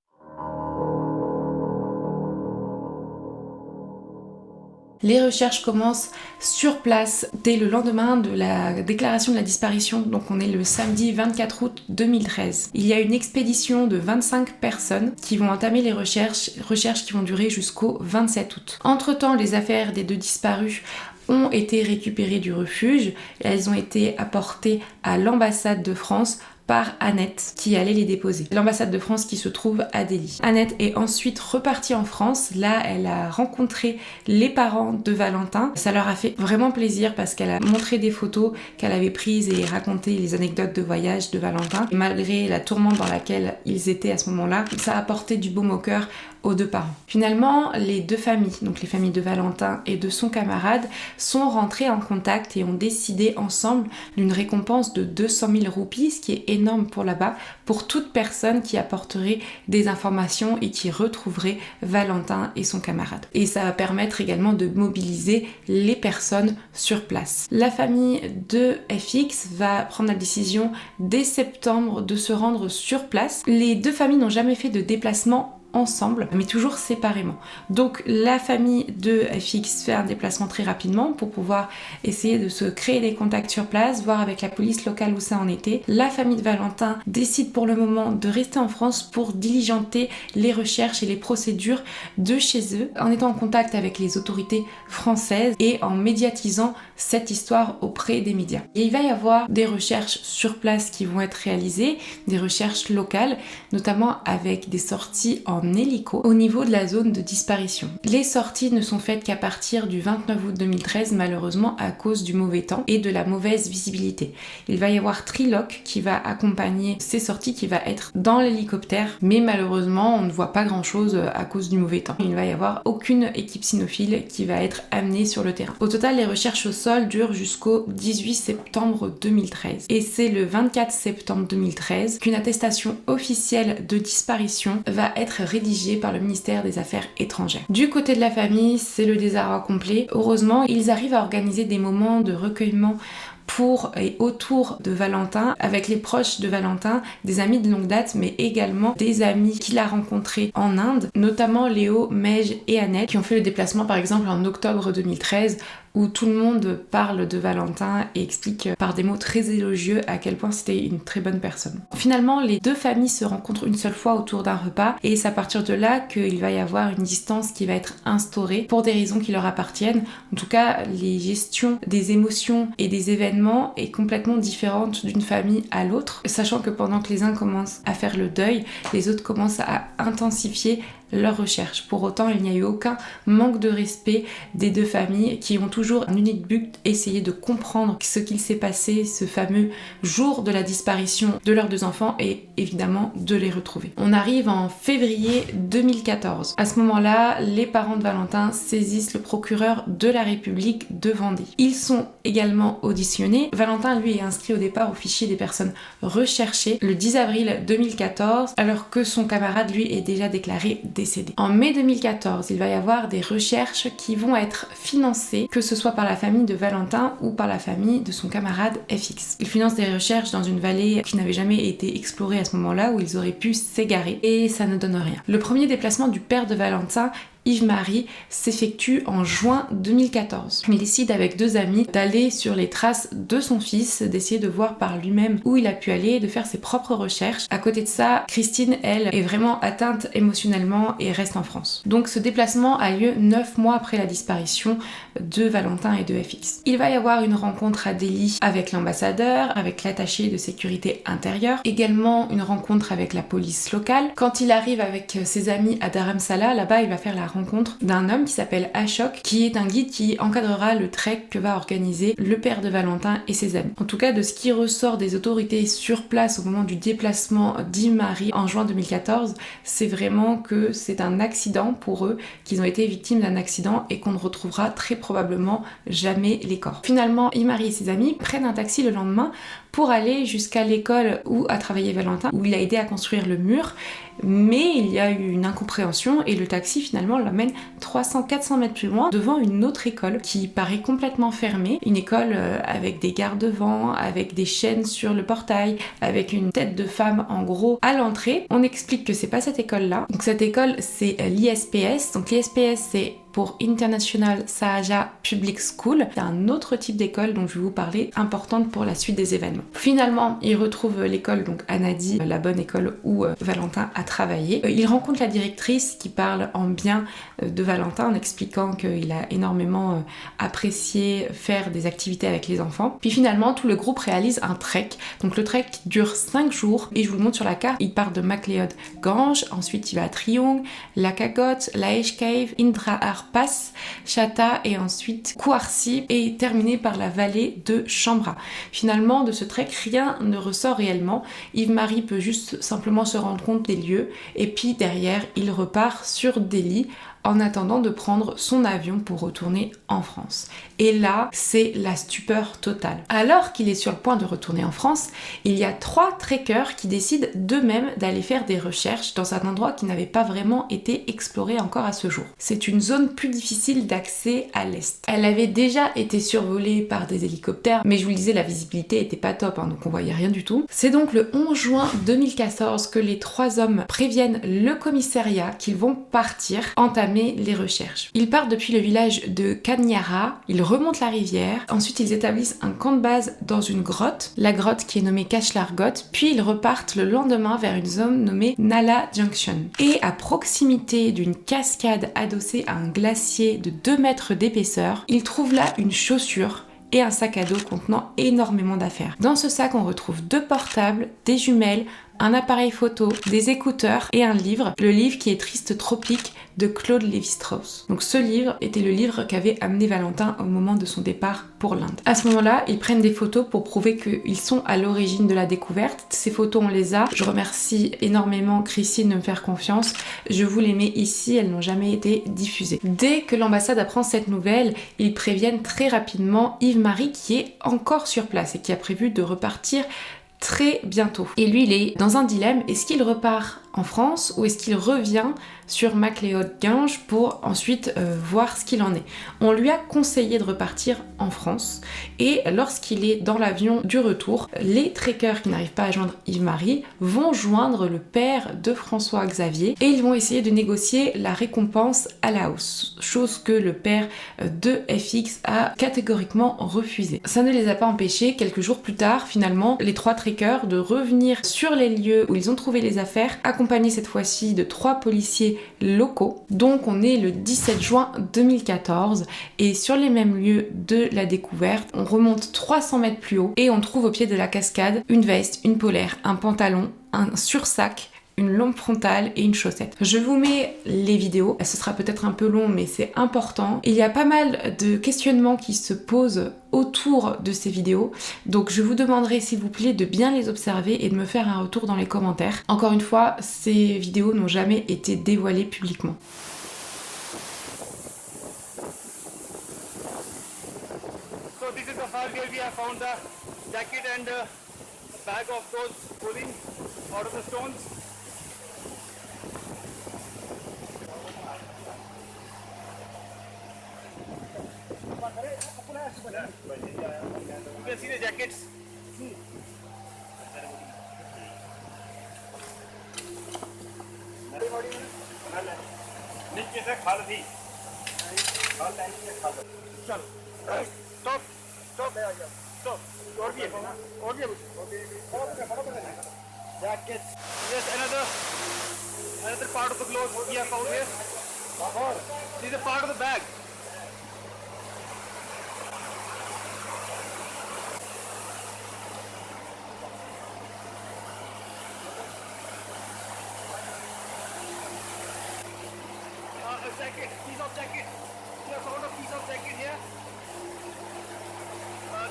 Les recherches commencent sur place dès le lendemain de la déclaration de la disparition, donc on est le samedi 24 août 2013. Il y a une expédition de 25 personnes qui vont entamer les recherches qui vont durer jusqu'au 27 août. Entre-temps, les affaires des deux disparus ont été récupérées du refuge, elles ont été apportées à l'ambassade de France par Annette qui allait les déposer. L'ambassade de France qui se trouve à Delhi. Annette est ensuite repartie en France. Là, elle a rencontré les parents de Valentin. Ça leur a fait vraiment plaisir parce qu'elle a montré des photos qu'elle avait prises et raconté les anecdotes de voyage de Valentin. Et malgré la tourmente dans laquelle ils étaient à ce moment-là, ça a apporté du baume au cœur aux deux parents. Finalement, les deux familles, donc les familles de Valentin et de son camarade, sont rentrées en contact et ont décidé ensemble d'une récompense de 200 000 roupies, ce qui est énorme pour là-bas, pour toute personne qui apporterait des informations et qui retrouverait Valentin et son camarade. Et ça va permettre également de mobiliser les personnes sur place. La famille de FX va prendre la décision dès septembre de se rendre sur place. Les deux familles n'ont jamais fait de déplacement ensemble, mais toujours séparément. Donc la famille de FX fait un déplacement très rapidement pour pouvoir essayer de se créer des contacts sur place, voir avec la police locale où ça en était. La famille de Valentin décide pour le moment de rester en France pour diligenter les recherches et les procédures de chez eux, en étant en contact avec les autorités françaises et en médiatisant cette histoire auprès des médias. Et il va y avoir des recherches sur place qui vont être réalisées, des recherches locales, notamment avec des sorties en hélico au niveau de la zone de disparition. Les sorties ne sont faites qu'à partir du 29 août 2013 malheureusement à cause du mauvais temps et de la mauvaise visibilité. Il va y avoir Triloc qui va accompagner ces sorties, qui va être dans l'hélicoptère, mais malheureusement on ne voit pas grand chose à cause du mauvais temps. Il ne va y avoir aucune équipe cynophile qui va être amenée sur le terrain. Au total, les recherches au sol durent jusqu'au 18 septembre 2013 et c'est le 24 septembre 2013 qu'une attestation officielle de disparition va être rédigé par le ministère des Affaires étrangères. Du côté de la famille, c'est le désarroi complet. Heureusement, ils arrivent à organiser des moments de recueillement pour et autour de Valentin, avec les proches de Valentin, des amis de longue date, mais également des amis qu'il a rencontrés en Inde, notamment Léo, Mej et Annette, qui ont fait le déplacement par exemple en octobre 2013, où tout le monde parle de Valentin et explique par des mots très élogieux à quel point c'était une très bonne personne. Finalement, les deux familles se rencontrent une seule fois autour d'un repas et c'est à partir de là qu'il va y avoir une distance qui va être instaurée pour des raisons qui leur appartiennent. En tout cas, les gestions des émotions et des événements est complètement différente d'une famille à l'autre, sachant que pendant que les uns commencent à faire le deuil, les autres commencent à intensifier leurs recherches. Pour autant, il n'y a eu aucun manque de respect des deux familles qui ont toujours un unique but, essayer de comprendre ce qu'il s'est passé ce fameux jour de la disparition de leurs deux enfants et évidemment de les retrouver. On arrive en février 2014. À ce moment-là, les parents de Valentin saisissent le procureur de la République de Vendée. Ils sont également auditionnés. Valentin, lui, est inscrit au départ au fichier des personnes recherchées le 10 avril 2014, alors que son camarade, lui, est déjà déclaré décédé. En mai 2014, il va y avoir des recherches qui vont être financées, que ce soit par la famille de Valentin ou par la famille de son camarade FX. Ils financent des recherches dans une vallée qui n'avait jamais été explorée à ce moment-là, où ils auraient pu s'égarer, et ça ne donne rien. Le premier déplacement du père de Valentin, Yves-Marie s'effectue en juin 2014. Il décide avec 2 amis d'aller sur les traces de son fils, d'essayer de voir par lui-même où il a pu aller, de faire ses propres recherches. À côté de ça, Christine, elle, est vraiment atteinte émotionnellement et reste en France. Donc ce déplacement a lieu 9 mois après la disparition de Valentin et de FX. Il va y avoir une rencontre à Delhi avec l'ambassadeur, avec l'attaché de sécurité intérieure, également une rencontre avec la police locale. Quand il arrive avec ses amis à Dharamsala, là-bas il va faire la rencontre d'un homme qui s'appelle Ashok, qui est un guide qui encadrera le trek que va organiser le père de Valentin et ses amis. En tout cas, de ce qui ressort des autorités sur place au moment du déplacement d'Yves-Marie en juin 2014, c'est vraiment que c'est un accident pour eux, qu'ils ont été victimes d'un accident et qu'on ne retrouvera très probablement jamais les corps. Finalement, Yves-Marie et ses amis prennent un taxi le lendemain pour aller jusqu'à l'école où a travaillé Valentin, où il a aidé à construire le mur, mais il y a eu une incompréhension et le taxi finalement l'emmène 300-400 mètres plus loin devant une autre école qui paraît complètement fermée, une école avec des garde-vents, avec des chaînes sur le portail, avec une tête de femme en gros à l'entrée. On explique que c'est pas cette école-là. Donc cette école c'est l'ISPS, donc l'ISPS c'est pour International Sahaja Public School. C'est un autre type d'école dont je vais vous parler, importante pour la suite des événements. Finalement, il retrouve l'école, donc Anadi, la bonne école où Valentin a travaillé. Il rencontre la directrice qui parle en bien de Valentin en expliquant qu'il a énormément apprécié faire des activités avec les enfants. Puis finalement, tout le groupe réalise un trek. Donc le trek dure 5 jours et je vous le montre sur la carte. Il part de MacLeod Gange, ensuite il va à Triong, La Kagot, Laesh Cave, Indrahar Pass, Chata et ensuite Kuarsi et terminé par la vallée de Chambra. Finalement, de ce trek, rien ne ressort réellement. Yves-Marie peut juste simplement se rendre compte des lieux et puis derrière, il repart sur Delhi en attendant de prendre son avion pour retourner en France. Et là, c'est la stupeur totale. Alors qu'il est sur le point de retourner en France, il y a 3 trekkers qui décident d'eux-mêmes d'aller faire des recherches dans un endroit qui n'avait pas vraiment été exploré encore à ce jour. C'est une zone plus difficile d'accès à l'est. Elle avait déjà été survolée par des hélicoptères, mais je vous le disais, la visibilité était pas top, donc on voyait rien du tout. C'est donc le 11 juin 2014 que les 3 hommes préviennent le commissariat qu'ils vont partir entamer les recherches. Ils partent depuis le village de Kanyara, ils remontent la rivière, ensuite ils établissent un camp de base dans une grotte, la grotte qui est nommée Kashlar-Got, puis ils repartent le lendemain vers une zone nommée Nala Junction. Et à proximité d'une cascade adossée à un glacier de 2 mètres d'épaisseur, ils trouvent là une chaussure et un sac à dos contenant énormément d'affaires. Dans ce sac, on retrouve 2 portables, des jumelles, un appareil photo, des écouteurs et un livre, le livre qui est Triste Tropique de Claude Lévi-Strauss. Donc ce livre était le livre qu'avait amené Valentin au moment de son départ pour l'Inde. À ce moment-là, ils prennent des photos pour prouver qu'ils sont à l'origine de la découverte. Ces photos, on les a. Je remercie énormément Christine de me faire confiance. Je vous les mets ici, elles n'ont jamais été diffusées. Dès que l'ambassade apprend cette nouvelle, ils préviennent très rapidement Yves-Marie qui est encore sur place et qui a prévu de repartir très bientôt. Et lui, il est dans un dilemme, est-ce qu'il repart en France ou est-ce qu'il revient sur MacLeod Gange pour ensuite voir ce qu'il en est. On lui a conseillé de repartir en France et lorsqu'il est dans l'avion du retour, les trekkers qui n'arrivent pas à joindre Yves-Marie vont joindre le père de François Xavier et ils vont essayer de négocier la récompense à la hausse, chose que le père de FX a catégoriquement refusé. Ça ne les a pas empêchés, quelques jours plus tard, finalement, les 3 trekkers de revenir sur les lieux où ils ont trouvé les affaires, accompagnés cette fois-ci de 3 policiers locaux. Donc on est le 17 juin 2014 et sur les mêmes lieux de la découverte, on remonte 300 mètres plus haut et on trouve au pied de la cascade une veste, une polaire, un pantalon, un sursac, une lampe frontale et une chaussette. Je vous mets les vidéos, ce sera peut-être un peu long mais c'est important. Il y a pas mal de questionnements qui se posent autour de ces vidéos, donc je vous demanderai s'il vous plaît de bien les observer et de me faire un retour dans les commentaires. Encore une fois, ces vidéos n'ont jamais été dévoilées publiquement. So this is the file where we have found the jacket and bag of those pulling out of the stones. You can see the jackets. नीचे से खल थी चल stop stop stop और भी है jacket yes another part of the clothes we have found here this is a part of the bag a jacket, piece of jacket. We have found a piece of jacket here.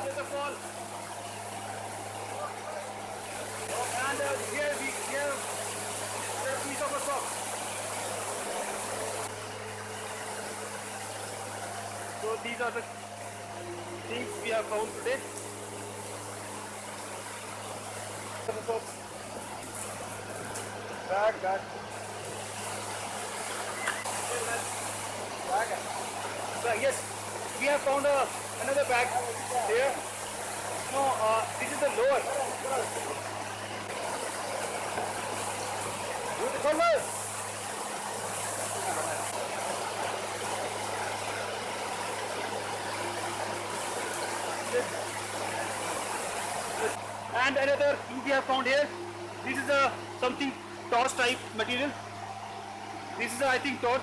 There's a fall. And here we have a piece of a sock. So these are the things we have found today. Bag. Yes, we have found another bag here. No, this is the lower. And another thing we have found here. This is a something torch type material. This is I think torch.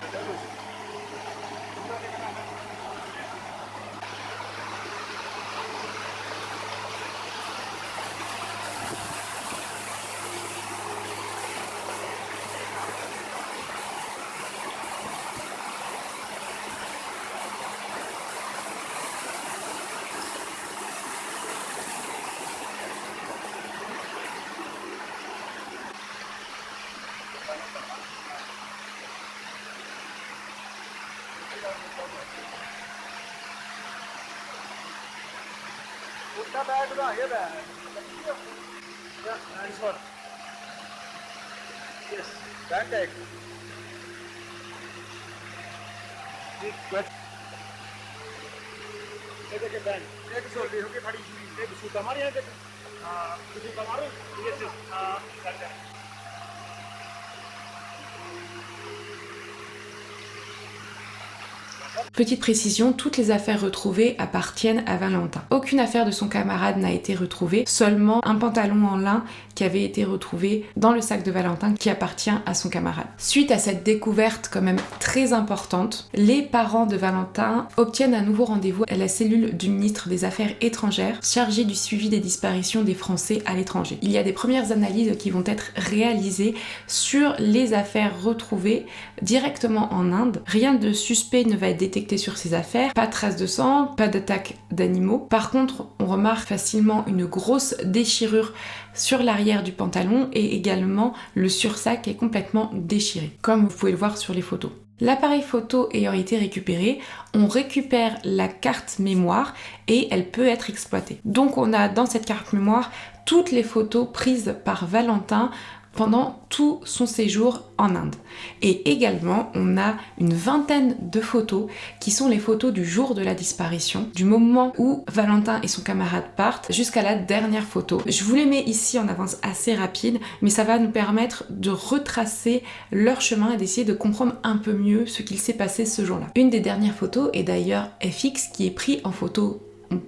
Bag here, bag. Yeah, nice one. Yes, bag tag. Take a bag. Take a soldi. Okay, buddy. Take a suit. Hamari hai. Suit hamaro. Yes, bag tag. Petite précision, toutes les affaires retrouvées appartiennent à Valentin. Aucune affaire de son camarade n'a été retrouvée, seulement un pantalon en lin qui avait été retrouvé dans le sac de Valentin qui appartient à son camarade. Suite à cette découverte quand même très importante, les parents de Valentin obtiennent un nouveau rendez-vous à la cellule du ministre des Affaires étrangères chargée du suivi des disparitions des Français à l'étranger. Il y a des premières analyses qui vont être réalisées sur les affaires retrouvées directement en Inde. Rien de suspect ne va être détecté sur ces affaires, pas de traces de sang, pas d'attaque d'animaux. Par contre, on remarque facilement une grosse déchirure sur l'arrière du pantalon et également le sursac est complètement déchiré, comme vous pouvez le voir sur les photos. L'appareil photo ayant été récupéré, on récupère la carte mémoire et elle peut être exploitée. Donc on a dans cette carte mémoire toutes les photos prises par Valentin pendant tout son séjour en Inde. Et également, on a une vingtaine de photos qui sont les photos du jour de la disparition, du moment où Valentin et son camarade partent jusqu'à la dernière photo. Je vous les mets ici en avance assez rapide, mais ça va nous permettre de retracer leur chemin et d'essayer de comprendre un peu mieux ce qu'il s'est passé ce jour-là. Une des dernières photos est d'ailleurs FX qui est pris en photo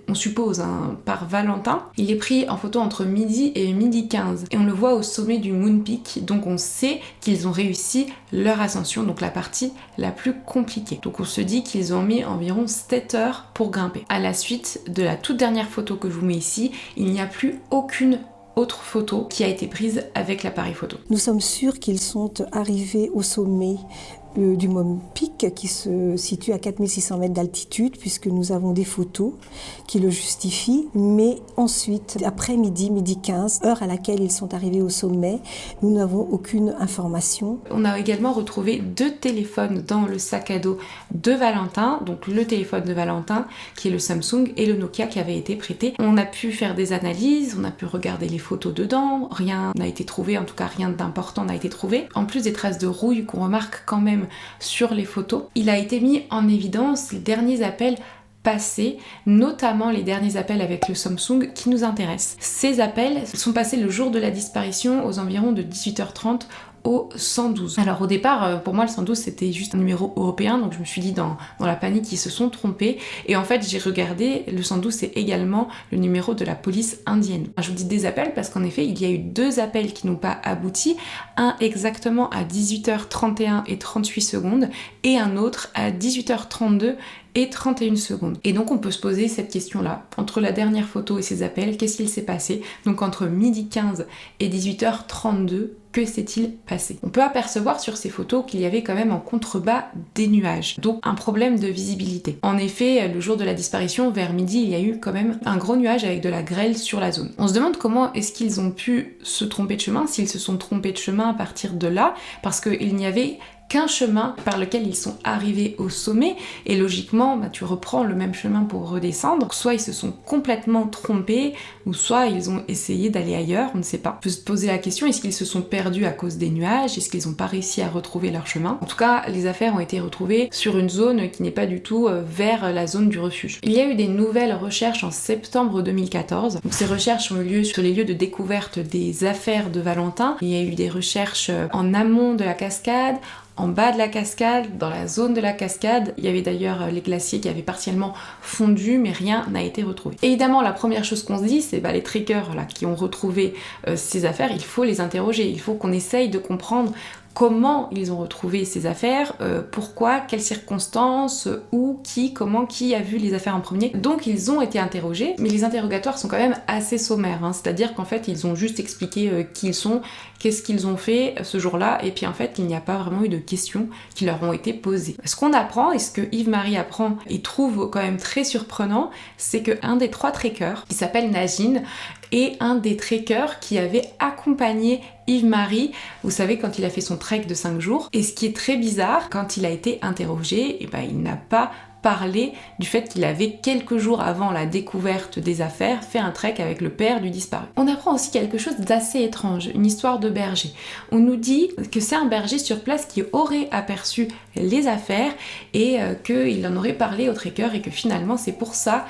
on suppose, par Valentin. Il est pris en photo entre midi et midi 15 et on le voit au sommet du Moon Peak, donc on sait qu'ils ont réussi leur ascension, donc la partie la plus compliquée. Donc on se dit qu'ils ont mis environ 7 heures pour grimper. À la suite de la toute dernière photo que je vous mets ici, il n'y a plus aucune autre photo qui a été prise avec l'appareil photo. Nous sommes sûrs qu'ils sont arrivés au sommet du Moon Peak qui se situe à 4600 mètres d'altitude puisque nous avons des photos qui le justifient. Mais ensuite, après midi 15, heure à laquelle ils sont arrivés au sommet, nous n'avons aucune information. On a également retrouvé 2 téléphones dans le sac à dos de Valentin, donc le téléphone de Valentin qui est le Samsung et le Nokia qui avait été prêté. On a pu faire des analyses, on a pu regarder les photos dedans, rien n'a été trouvé, en tout cas rien d'important n'a été trouvé. En plus des traces de rouille qu'on remarque quand même sur les photos, il a été mis en évidence les derniers appels passés, notamment les derniers appels avec le Samsung qui nous intéressent. Ces appels sont passés le jour de la disparition aux environs de 18h30 au 112. Alors au départ, pour moi le 112 c'était juste un numéro européen, donc je me suis dit dans la panique ils se sont trompés, et en fait j'ai regardé, le 112 c'est également le numéro de la police indienne. Je vous dis des appels parce qu'en effet il y a eu 2 appels qui n'ont pas abouti, un exactement à 18h31 et 38 secondes et un autre à 18h32 et 31 secondes. Et donc on peut se poser cette question-là. Entre la dernière photo et ces appels, qu'est-ce qu'il s'est passé? Donc entre 12h15 et 18h32, que s'est-il passé? On peut apercevoir sur ces photos qu'il y avait quand même en contrebas des nuages, donc un problème de visibilité. En effet, le jour de la disparition, vers midi, il y a eu quand même un gros nuage avec de la grêle sur la zone. On se demande comment est-ce qu'ils ont pu se tromper de chemin, s'ils se sont trompés de chemin à partir de là, parce qu'il n'y avait qu'un chemin par lequel ils sont arrivés au sommet, et logiquement tu reprends le même chemin pour redescendre. Soit ils se sont complètement trompés, ou soit ils ont essayé d'aller ailleurs, on ne sait pas. On peut se poser la question, est-ce qu'ils se sont perdus à cause des nuages? Est-ce qu'ils n'ont pas réussi à retrouver leur chemin? En tout cas, les affaires ont été retrouvées sur une zone qui n'est pas du tout vers la zone du refuge. Il y a eu des nouvelles recherches en septembre 2014. Donc, ces recherches ont eu lieu sur les lieux de découverte des affaires de Valentin. Il y a eu des recherches en amont de la cascade, en bas de la cascade, dans la zone de la cascade. Il y avait d'ailleurs les glaciers qui avaient partiellement fondu, mais rien n'a été retrouvé. Évidemment, la première chose qu'on se dit, c'est les trekkers là, qui ont retrouvé ces affaires, il faut les interroger, il faut qu'on essaye de comprendre comment ils ont retrouvé ces affaires, pourquoi, quelles circonstances, où, qui, comment, qui a vu les affaires en premier. Donc ils ont été interrogés, mais les interrogatoires sont quand même assez sommaires, hein. C'est-à-dire qu'en fait ils ont juste expliqué qui ils sont, qu'est-ce qu'ils ont fait ce jour-là, et puis en fait il n'y a pas vraiment eu de questions qui leur ont été posées. Ce qu'on apprend, et ce que Yves-Marie apprend et trouve quand même très surprenant, c'est qu'un des 3 trekkers, qui s'appelle Najin, et un des trekkers qui avait accompagné Yves-Marie, vous savez, quand il a fait son trek de 5 jours. Et ce qui est très bizarre, quand il a été interrogé, il n'a pas parlé du fait qu'il avait quelques jours avant la découverte des affaires fait un trek avec le père du disparu. On apprend aussi quelque chose d'assez étrange, une histoire de berger. On nous dit que c'est un berger sur place qui aurait aperçu les affaires et qu'il en aurait parlé aux trekkers et que finalement c'est pour ça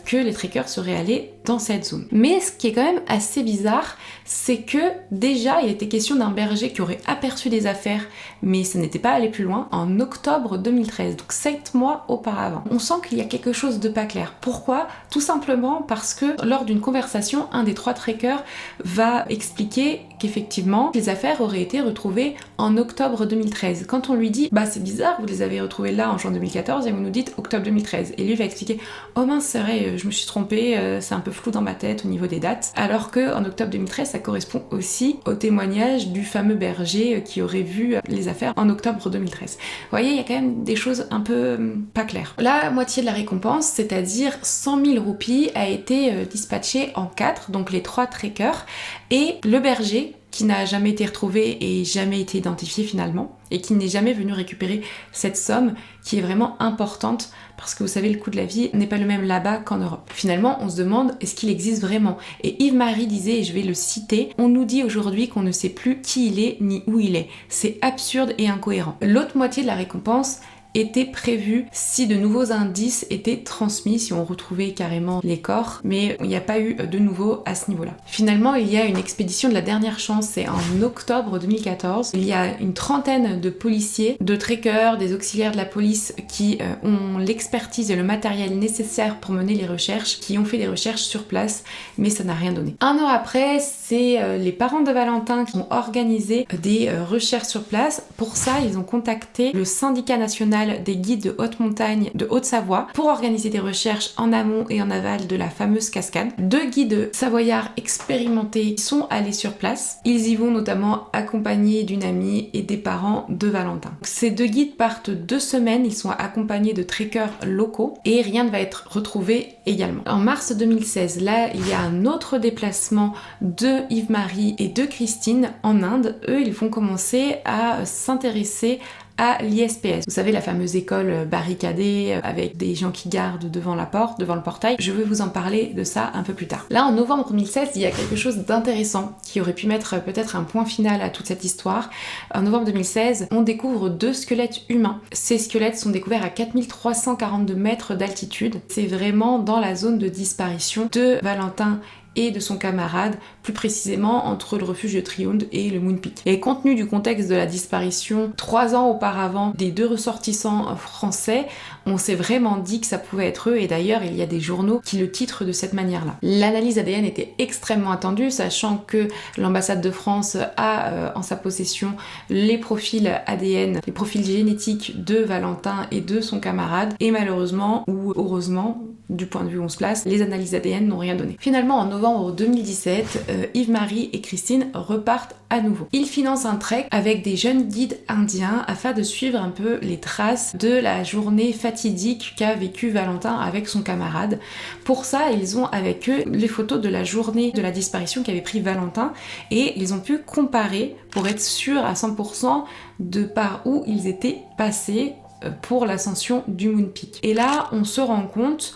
que les trekkers seraient allés dans cette zone. Mais ce qui est quand même assez bizarre, c'est que déjà il était question d'un berger qui aurait aperçu des affaires, mais ça n'était pas allé plus loin, en octobre 2013, donc 7 mois auparavant. On sent qu'il y a quelque chose de pas clair. Pourquoi? Tout simplement parce que lors d'une conversation, un des 3 trekkers va expliquer qu'effectivement les affaires auraient été retrouvées en octobre 2013. Quand on lui dit c'est bizarre, vous les avez retrouvées là en juin 2014 et vous nous dites octobre 2013, et lui va expliquer oh mince c'est vrai, je me suis trompée, c'est un peu flou dans ma tête au niveau des dates, alors que en octobre 2013 ça correspond aussi au témoignage du fameux berger qui aurait vu les affaires en octobre 2013. Vous voyez, il y a quand même des choses un peu pas claires. La moitié de la récompense, c'est-à-dire 100 000 roupies, a été dispatchée en 4, donc les 3 trekkers et le berger qui n'a jamais été retrouvé et jamais été identifié finalement, et qui n'est jamais venu récupérer cette somme qui est vraiment importante, parce que vous savez, le coût de la vie n'est pas le même là-bas qu'en Europe. Finalement, on se demande, est-ce qu'il existe vraiment? Et Yves-Marie disait, et je vais le citer, on nous dit aujourd'hui qu'on ne sait plus qui il est ni où il est. C'est absurde et incohérent. L'autre moitié de la récompense était prévu si de nouveaux indices étaient transmis, si on retrouvait carrément les corps, mais il n'y a pas eu de nouveau à ce niveau-là. Finalement, il y a une expédition de la dernière chance, c'est en octobre 2014. Il y a une trentaine de policiers, de trekkers, des auxiliaires de la police qui ont l'expertise et le matériel nécessaire pour mener les recherches, qui ont fait des recherches sur place, mais ça n'a rien donné. Un an après, c'est les parents de Valentin qui ont organisé des recherches sur place. Pour ça, ils ont contacté le syndicat national des guides de haute montagne de Haute-Savoie pour organiser des recherches en amont et en aval de la fameuse cascade. 2 guides savoyards expérimentés sont allés sur place. Ils y vont notamment accompagnés d'une amie et des parents de Valentin. Ces 2 guides partent 2 semaines, ils sont accompagnés de trekkers locaux et rien ne va être retrouvé également. En mars 2016, là, il y a un autre déplacement de Yves-Marie et de Christine en Inde. Eux, ils vont commencer à s'intéresser à l'ISPS. Vous savez, la fameuse école barricadée avec des gens qui gardent devant la porte, devant le portail. Je vais vous en parler de ça un peu plus tard. Là, en novembre 2016, il y a quelque chose d'intéressant qui aurait pu mettre peut-être un point final à toute cette histoire. En novembre 2016, on découvre 2 squelettes humains. Ces squelettes sont découverts à 4342 mètres d'altitude. C'est vraiment dans la zone de disparition de Valentin et de son camarade, plus précisément entre le refuge de Triund et le Moon Peak. Et compte tenu du contexte de la disparition 3 ans auparavant des 2 ressortissants français, on s'est vraiment dit que ça pouvait être eux, et d'ailleurs il y a des journaux qui le titrent de cette manière-là. L'analyse ADN était extrêmement attendue, sachant que l'ambassade de France a en sa possession les profils ADN, les profils génétiques de Valentin et de son camarade, et malheureusement, ou heureusement, du point de vue où on se place, les analyses ADN n'ont rien donné. Finalement, en novembre 2017, Yves-Marie et Christine repartent à nouveau. Ils financent un trek avec des jeunes guides indiens afin de suivre un peu les traces de la journée fatidique qu'a vécu Valentin avec son camarade. Pour ça, ils ont avec eux les photos de la journée de la disparition qu'avait pris Valentin, et ils ont pu comparer pour être sûrs à 100% de par où ils étaient passés pour l'ascension du Moon Peak. Et là, on se rend compte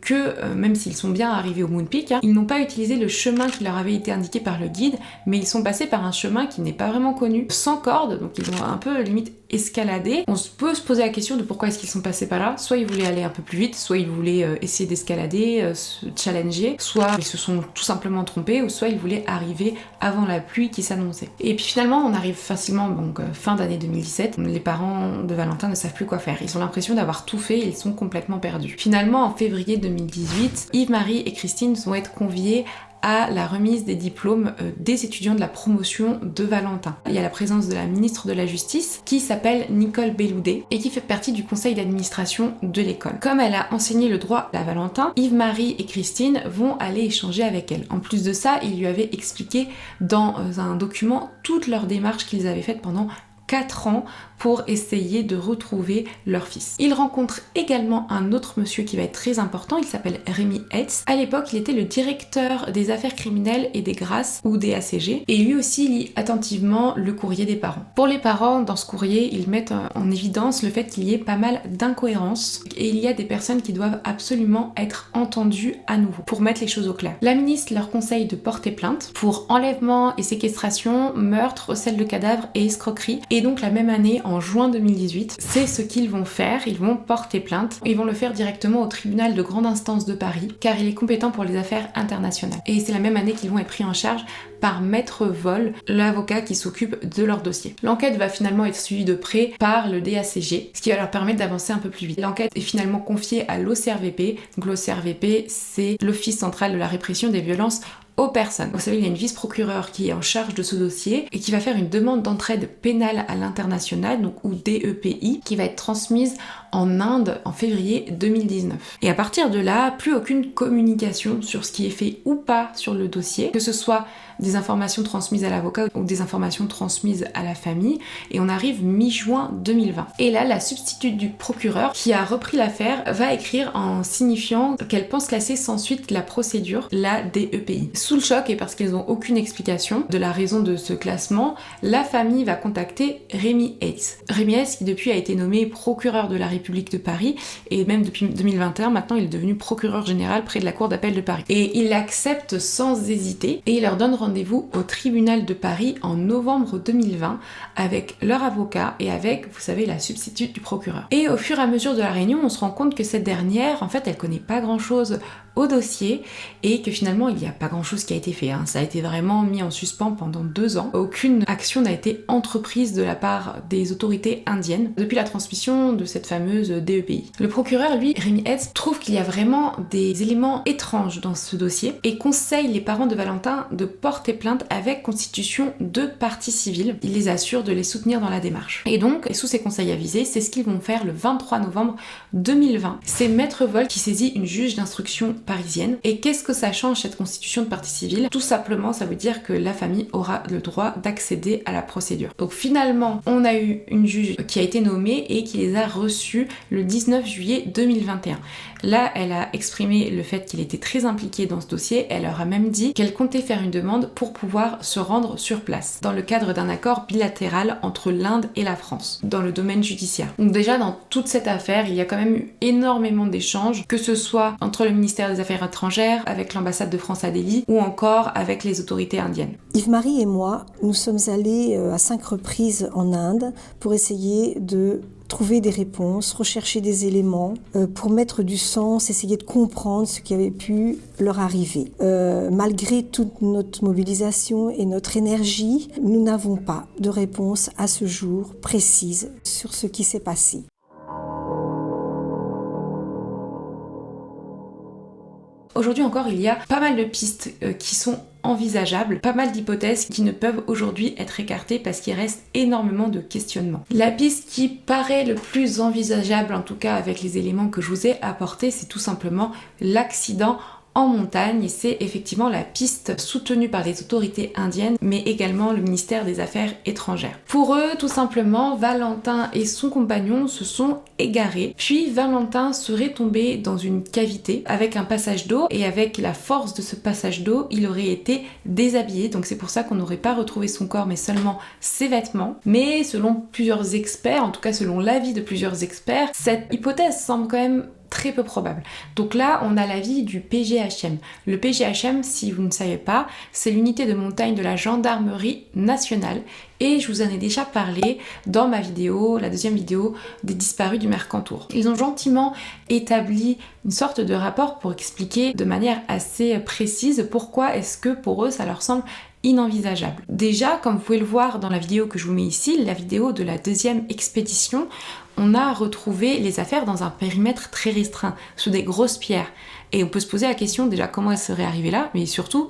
que même s'ils sont bien arrivés au Moon Peak, ils n'ont pas utilisé le chemin qui leur avait été indiqué par le guide, mais ils sont passés par un chemin qui n'est pas vraiment connu, sans corde, donc ils ont un peu limite escaladé. On peut se poser la question de pourquoi est-ce qu'ils sont passés par là. Soit ils voulaient aller un peu plus vite, soit ils voulaient essayer d'escalader, se challenger, soit ils se sont tout simplement trompés, ou soit ils voulaient arriver avant la pluie qui s'annonçait. Et puis finalement, on arrive facilement, donc fin d'année 2017, les parents de Valentin ne savent plus quoi faire. Ils ont l'impression d'avoir tout fait, ils sont complètement perdus. Finalement, en février 2018, Yves-Marie et Christine vont être conviés à la remise des diplômes des étudiants de la promotion de Valentin. Il y a la présence de la ministre de la Justice qui s'appelle Nicole Belloubet et qui fait partie du conseil d'administration de l'école. Comme elle a enseigné le droit à Valentin, Yves-Marie et Christine vont aller échanger avec elle. En plus de ça, ils lui avaient expliqué dans un document toutes leurs démarches qu'ils avaient faites pendant 4 ans pour essayer de retrouver leur fils. Ils rencontrent également un autre monsieur qui va être très important, il s'appelle Rémi Hetz. À l'époque, il était le directeur des affaires criminelles et des grâces, ou des ACG, et lui aussi lit attentivement le courrier des parents. Pour les parents, dans ce courrier, ils mettent en évidence le fait qu'il y ait pas mal d'incohérences, et il y a des personnes qui doivent absolument être entendues à nouveau, pour mettre les choses au clair. La ministre leur conseille de porter plainte pour enlèvement et séquestration, meurtre, recel de cadavres et escroquerie, et donc la même année, en juin 2018, c'est ce qu'ils vont faire, ils vont porter plainte. Ils vont le faire directement au tribunal de grande instance de Paris, car il est compétent pour les affaires internationales. Et c'est la même année qu'ils vont être pris en charge par Maître Vol, l'avocat qui s'occupe de leur dossier. L'enquête va finalement être suivie de près par le DACG, ce qui va leur permettre d'avancer un peu plus vite. L'enquête est finalement confiée à l'OCRVP. Donc l'OCRVP, c'est l'Office central de la répression des violences aux personnes. Vous savez, il y a une vice-procureure qui est en charge de ce dossier et qui va faire une demande d'entraide pénale à l'international, donc ou DEPI, qui va être transmise en Inde en février 2019. Et à partir de là, plus aucune communication sur ce qui est fait ou pas sur le dossier, que ce soit des informations transmises à l'avocat ou des informations transmises à la famille, et on arrive mi-juin 2020. Et là, la substitute du procureur qui a repris l'affaire va écrire en signifiant qu'elle pense classer sans suite la procédure, la DEPI. Sous le choc, et parce qu'ils n'ont aucune explication de la raison de ce classement, la famille va contacter Rémi Hetz. Rémi Hetz qui depuis a été nommé procureur de la République de Paris, et même depuis 2021, maintenant il est devenu procureur général près de la Cour d'appel de Paris. Et il l'accepte sans hésiter, et il leur donne rendez-vous au tribunal de Paris en novembre 2020 avec leur avocat et avec, vous savez, la substitute du procureur. Et au fur et à mesure de la réunion, on se rend compte que cette dernière, en fait, elle connaît pas grand-chose au dossier et que finalement il n'y a pas grand chose qui a été fait. Ça a été vraiment mis en suspens pendant 2 ans. Aucune action n'a été entreprise de la part des autorités indiennes depuis la transmission de cette fameuse DEPI. Le procureur, lui, Rémi Hetz, trouve qu'il y a vraiment des éléments étranges dans ce dossier et conseille les parents de Valentin de porter plainte avec constitution de partie civile. Il les assure de les soutenir dans la démarche. Et donc, sous ces conseils avisés, c'est ce qu'ils vont faire le 23 novembre 2020. C'est Maître Vol qui saisit une juge d'instruction parisienne. Et qu'est-ce que ça change cette constitution de partie civile? Tout simplement, ça veut dire que la famille aura le droit d'accéder à la procédure. Donc finalement, on a eu une juge qui a été nommée et qui les a reçus le 19 juillet 2021. Là, elle a exprimé le fait qu'il était très impliqué dans ce dossier. Elle leur a même dit qu'elle comptait faire une demande pour pouvoir se rendre sur place, dans le cadre d'un accord bilatéral entre l'Inde et la France, dans le domaine judiciaire. Donc déjà, dans toute cette affaire, il y a quand même eu énormément d'échanges, que ce soit entre le ministère des Affaires étrangères, avec l'ambassade de France à Delhi, ou encore avec les autorités indiennes. Yves-Marie et moi, nous sommes allés à 5 reprises en Inde pour essayer de trouver des réponses, rechercher des éléments pour mettre du sens, essayer de comprendre ce qui avait pu leur arriver. Malgré toute notre mobilisation et notre énergie, nous n'avons pas de réponse à ce jour précise sur ce qui s'est passé. Aujourd'hui encore, il y a pas mal de pistes qui sont envisageables, pas mal d'hypothèses qui ne peuvent aujourd'hui être écartées parce qu'il reste énormément de questionnements. La piste qui paraît le plus envisageable, en tout cas avec les éléments que je vous ai apportés, c'est tout simplement l'accident en montagne, et c'est effectivement la piste soutenue par les autorités indiennes mais également le ministère des Affaires étrangères. Pour eux, tout simplement, Valentin et son compagnon se sont égarés, puis Valentin serait tombé dans une cavité avec un passage d'eau, et avec la force de ce passage d'eau, il aurait été déshabillé, donc c'est pour ça qu'on n'aurait pas retrouvé son corps mais seulement ses vêtements. Mais selon plusieurs experts, en tout cas selon l'avis de plusieurs experts, cette hypothèse semble quand même très peu probable. Donc là, on a l'avis du PGHM. Le PGHM, si vous ne savez pas, c'est l'unité de montagne de la gendarmerie nationale, et je vous en ai déjà parlé dans ma vidéo, la deuxième vidéo des disparus du Mercantour. Ils ont gentiment établi une sorte de rapport pour expliquer de manière assez précise pourquoi est-ce que pour eux ça leur semble inenvisageable. Déjà, comme vous pouvez le voir dans la vidéo que je vous mets ici, la vidéo de la deuxième expédition, on a retrouvé les affaires dans un périmètre très restreint, sous des grosses pierres. Et on peut se poser la question déjà comment elles seraient arrivées là, mais surtout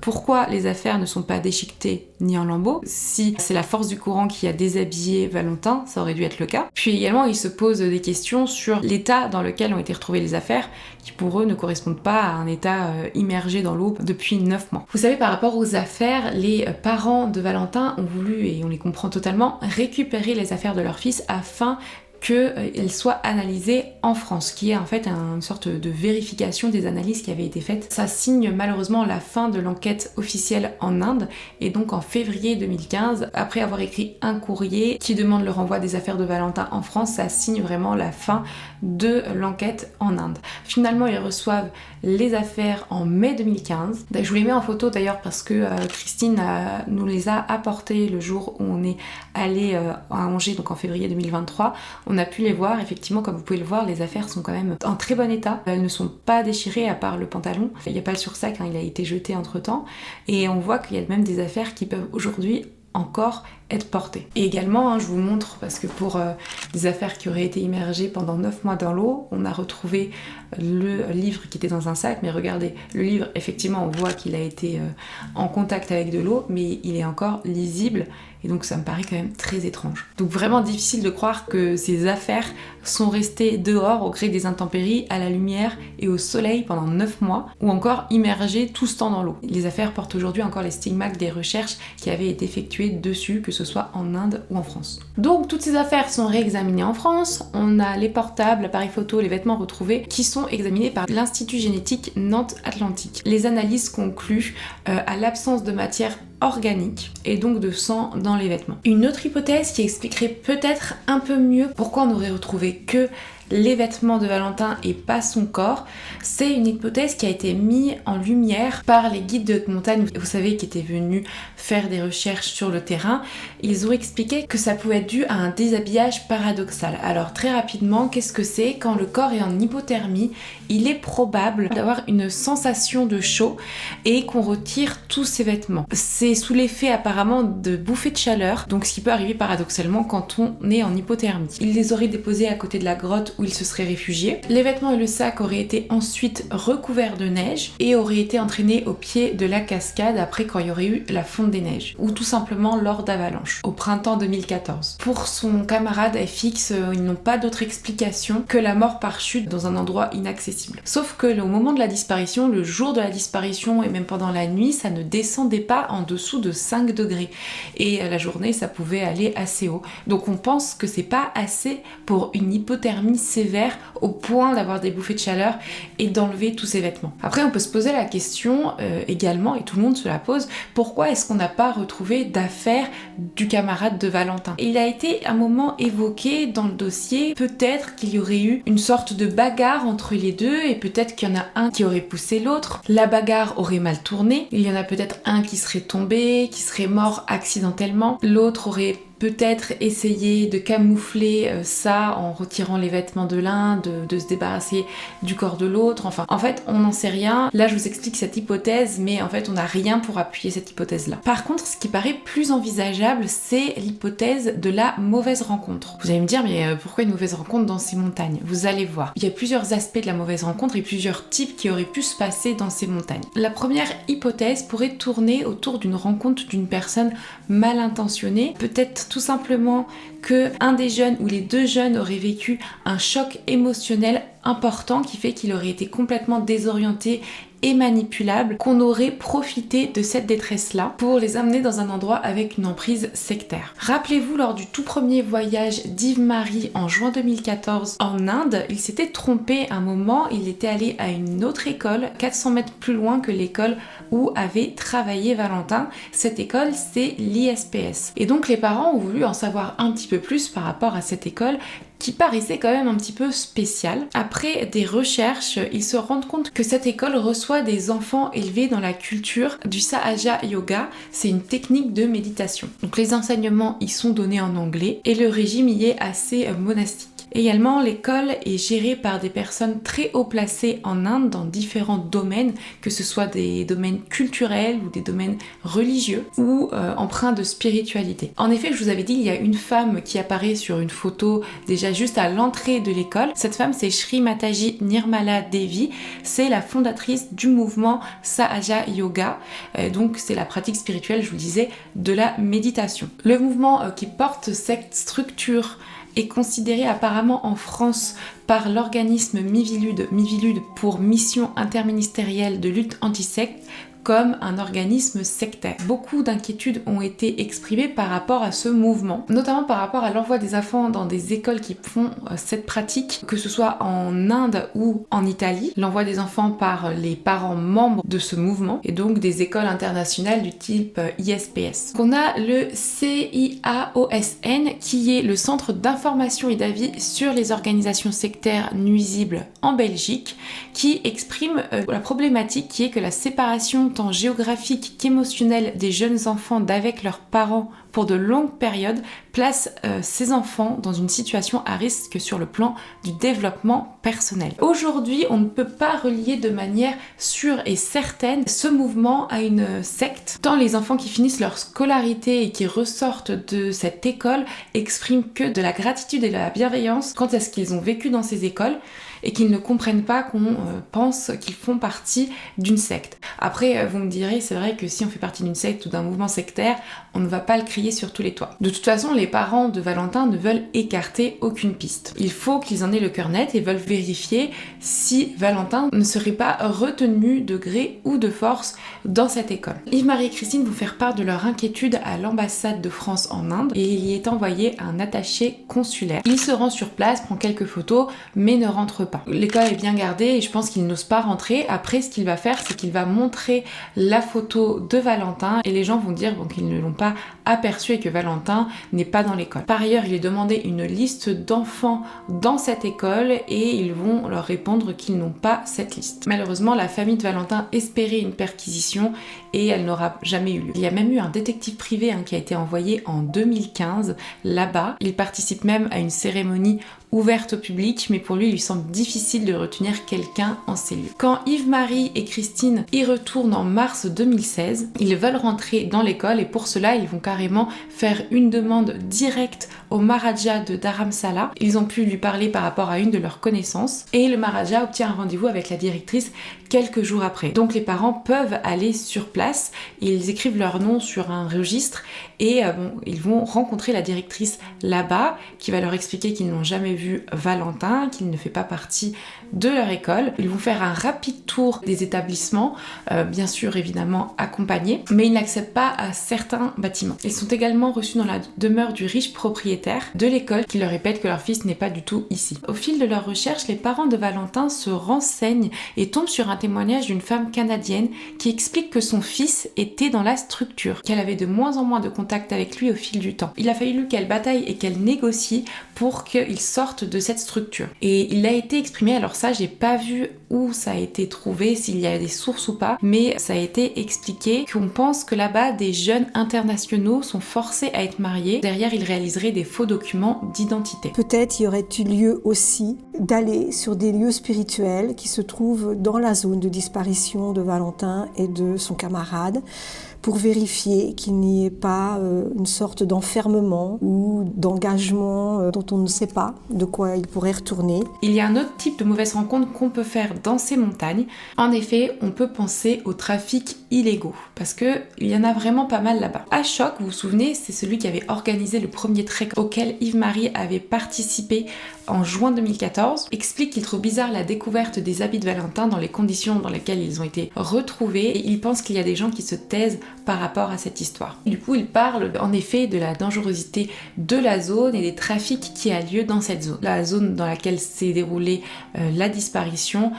pourquoi les affaires ne sont pas déchiquetées ni en lambeaux. Si c'est la force du courant qui a déshabillé Valentin, ça aurait dû être le cas. Puis également, ils se posent des questions sur l'état dans lequel ont été retrouvées les affaires, qui pour eux ne correspondent pas à un état immergé dans l'eau depuis 9 mois. Vous savez, par rapport aux affaires, les parents de Valentin ont voulu, et on les comprend totalement, récupérer les affaires de leur fils afin qu'elles soient analysées en France, qui est en fait une sorte de vérification des analyses qui avaient été faites. Ça signe malheureusement la fin de l'enquête officielle en Inde, et donc en février 2015, après avoir écrit un courrier qui demande le renvoi des affaires de Valentin en France, ça signe vraiment la fin de l'enquête en Inde. Finalement, ils reçoivent les affaires en mai 2015. Je vous les mets en photo d'ailleurs parce que Christine nous les a apportées le jour où on est allé à Angers, donc en février 2023. On a pu les voir, effectivement, comme vous pouvez le voir, les affaires sont quand même en très bon état. Elles ne sont pas déchirées à part le pantalon. Il n'y a pas le sursac, il a été jeté entre temps. Et on voit qu'il y a même des affaires qui peuvent aujourd'hui encore être portées. Et également, je vous montre, parce que pour des affaires qui auraient été immergées pendant 9 mois dans l'eau, on a retrouvé le livre qui était dans un sac, mais regardez, le livre, effectivement, on voit qu'il a été en contact avec de l'eau, mais il est encore lisible, et donc ça me paraît quand même très étrange. Donc vraiment difficile de croire que ces affaires sont restées dehors au gré des intempéries, à la lumière et au soleil pendant 9 mois, ou encore immergées tout ce temps dans l'eau. Les affaires portent aujourd'hui encore les stigmates des recherches qui avaient été effectuées dessus, que ce soit en Inde ou en France. Donc toutes ces affaires sont réexaminées en France, on a les portables, l'appareil photo, les vêtements retrouvés qui sont examinés par l'Institut génétique Nantes-Atlantique. Les analyses concluent à l'absence de matière organique et donc de sang dans les vêtements. Une autre hypothèse qui expliquerait peut-être un peu mieux pourquoi on aurait retrouvé que les vêtements de Valentin et pas son corps, c'est une hypothèse qui a été mise en lumière par les guides de haute montagne, vous savez, qui étaient venus faire des recherches sur le terrain. Ils ont expliqué que ça pouvait être dû à un déshabillage paradoxal. Alors très rapidement, qu'est-ce que c'est? Quand le corps est en hypothermie, il est probable d'avoir une sensation de chaud et qu'on retire tous ses vêtements. C'est sous l'effet apparemment de bouffées de chaleur, donc ce qui peut arriver paradoxalement quand on est en hypothermie. Il les aurait déposés à côté de la grotte où il se serait réfugié. Les vêtements et le sac auraient été ensuite recouverts de neige et auraient été entraînés au pied de la cascade après quand il y aurait eu la fonte des neiges, ou tout simplement lors d'avalanches, au printemps 2014. Pour son camarade FX, ils n'ont pas d'autre explication que la mort par chute dans un endroit inaccessible. Sauf que au moment de la disparition, le jour de la disparition et même pendant la nuit, ça ne descendait pas en dessous de 5 degrés. Et la journée, ça pouvait aller assez haut. Donc on pense que c'est pas assez pour une hypothermie sévère au point d'avoir des bouffées de chaleur et d'enlever tous ses vêtements. Après, on peut se poser la question également, et tout le monde se la pose, pourquoi est-ce qu'on n'a pas retrouvé d'affaires du camarade de Valentin? Et il a été un moment évoqué dans le dossier, peut-être qu'il y aurait eu une sorte de bagarre entre les deux et peut-être qu'il y en a un qui aurait poussé l'autre. La bagarre aurait mal tourné, il y en a peut-être un qui serait tombé, qui serait mort accidentellement, l'autre aurait peut-être essayer de camoufler ça en retirant les vêtements de l'un, de se débarrasser du corps de l'autre. Enfin, en fait, on n'en sait rien. Là, je vous explique cette hypothèse, mais en fait, on n'a rien pour appuyer cette hypothèse-là. Par contre, ce qui paraît plus envisageable, c'est l'hypothèse de la mauvaise rencontre. Vous allez me dire, mais pourquoi une mauvaise rencontre dans ces montagnes? Vous allez voir. Il y a plusieurs aspects de la mauvaise rencontre et plusieurs types qui auraient pu se passer dans ces montagnes. La première hypothèse pourrait tourner autour d'une rencontre d'une personne mal intentionnée. Peut-être tout simplement que un des jeunes ou les deux jeunes auraient vécu un choc émotionnel important qui fait qu'il aurait été complètement désorienté et manipulable, qu'on aurait profité de cette détresse-là pour les amener dans un endroit avec une emprise sectaire. Rappelez-vous, lors du tout premier voyage d'Yves-Marie en juin 2014 en Inde, il s'était trompé un moment, il était allé à une autre école, 400 mètres plus loin que l'école où avait travaillé Valentin. Cette école, c'est l'ISPS. Et donc les parents ont voulu en savoir un petit peu plus par rapport à cette école qui paraissait quand même un petit peu spéciale. Après des recherches, ils se rendent compte que cette école reçoit des enfants élevés dans la culture du Sahaja Yoga. C'est une technique de méditation. Donc les enseignements y sont donnés en anglais et le régime y est assez monastique. Également, l'école est gérée par des personnes très haut placées en Inde dans différents domaines, que ce soit des domaines culturels ou des domaines religieux ou empreints de spiritualité. En effet, je vous avais dit, il y a une femme qui apparaît sur une photo déjà juste à l'entrée de l'école. Cette femme, c'est Sri Mataji Nirmala Devi. C'est la fondatrice du mouvement Sahaja Yoga. Donc, c'est la pratique spirituelle, je vous le disais, de la méditation. Le mouvement qui porte cette structure est considéré apparemment en France par l'organisme Miviludes pour Mission interministérielle de lutte anti-secte comme un organisme sectaire. Beaucoup d'inquiétudes ont été exprimées par rapport à ce mouvement, notamment par rapport à l'envoi des enfants dans des écoles qui font cette pratique, que ce soit en Inde ou en Italie, l'envoi des enfants par les parents membres de ce mouvement, et donc des écoles internationales du type ISPS. On a le CIAOSN, qui est le Centre d'information et d'avis sur les organisations sectaires nuisibles en Belgique, qui exprime la problématique qui est que la séparation tant géographique qu'émotionnelle des jeunes enfants d'avec leurs parents pour de longues périodes place ces enfants dans une situation à risque sur le plan du développement personnel. Aujourd'hui, on ne peut pas relier de manière sûre et certaine ce mouvement à une secte, tant les enfants qui finissent leur scolarité et qui ressortent de cette école expriment que de la gratitude et de la bienveillance quant à ce qu'ils ont vécu dans ces écoles et qu'ils ne comprennent pas qu'on pense qu'ils font partie d'une secte. Après, vous me direz, c'est vrai que si on fait partie d'une secte ou d'un mouvement sectaire, on ne va pas le crier sur tous les toits. De toute façon, les parents de Valentin ne veulent écarter aucune piste. Il faut qu'ils en aient le cœur net et veulent vérifier si Valentin ne serait pas retenu de gré ou de force dans cette école. Yves-Marie et Christine vont faire part de leur inquiétude à l'ambassade de France en Inde et il y est envoyé un attaché consulaire. Il se rend sur place, prend quelques photos, mais ne rentre pas. L'école est bien gardée et je pense qu'il n'ose pas rentrer. Après, ce qu'il va faire, c'est qu'il va montrer la photo de Valentin et les gens vont dire qu'ils ne l'ont pas aperçu et que Valentin n'est pas dans l'école. Par ailleurs, il est demandé une liste d'enfants dans cette école et ils vont leur répondre qu'ils n'ont pas cette liste. Malheureusement, la famille de Valentin espérait une perquisition et elle n'aura jamais eu lieu. Il y a même eu un détective privé qui a été envoyé en 2015 là-bas. Il participe même à une cérémonie ouverte au public, mais pour lui, il lui semble difficile de retenir quelqu'un en ces lieux. Quand Yves-Marie et Christine y retournent en mars 2016, ils veulent rentrer dans l'école et pour cela, ils vont carrément faire une demande directe au Maharaja de Dharamsala. Ils ont pu lui parler par rapport à une de leurs connaissances et le Maharaja obtient un rendez-vous avec la directrice quelques jours après. Donc les parents peuvent aller sur place, ils écrivent leur nom sur un registre et ils vont rencontrer la directrice là-bas qui va leur expliquer qu'ils n'ont jamais vu Valentin, qu'il ne fait pas partie de leur école. Ils vont faire un rapide tour des établissements, bien sûr évidemment accompagnés, mais ils n'accèdent pas à certains bâtiments. Ils sont également reçus dans la demeure du riche propriétaire propriétaire de l'école qui leur répète que leur fils n'est pas du tout ici. Au fil de leurs recherches, les parents de Valentin se renseignent et tombent sur un témoignage d'une femme canadienne qui explique que son fils était dans la structure, qu'elle avait de moins en moins de contact avec lui au fil du temps. Il a fallu qu'elle bataille et qu'elle négocie pour qu'il sorte de cette structure. Et il a été exprimé, alors ça j'ai pas vu où ça a été trouvé, s'il y a des sources ou pas, mais ça a été expliqué qu'on pense que là-bas des jeunes internationaux sont forcés à être mariés. Derrière, ils réaliseraient des faux documents d'identité. Peut-être y aurait-il lieu aussi d'aller sur des lieux spirituels qui se trouvent dans la zone de disparition de Valentin et de son camarade, pour vérifier qu'il n'y ait pas une sorte d'enfermement ou d'engagement dont on ne sait pas de quoi il pourrait retourner. Il y a un autre type de mauvaise rencontre qu'on peut faire dans ces montagnes. En effet, on peut penser au trafic illégaux, parce qu'il y en a vraiment pas mal là-bas. Ashok, vous vous souvenez, c'est celui qui avait organisé le premier trek auquel Yves-Marie avait participé en juin 2014, explique qu'il trouve bizarre la découverte des habits de Valentin dans les conditions dans lesquelles ils ont été retrouvés, et il pense qu'il y a des gens qui se taisent par rapport à cette histoire. Du coup, il parle en effet de la dangerosité de la zone et des trafics qui a lieu dans cette zone. La zone dans laquelle s'est déroulée la disparition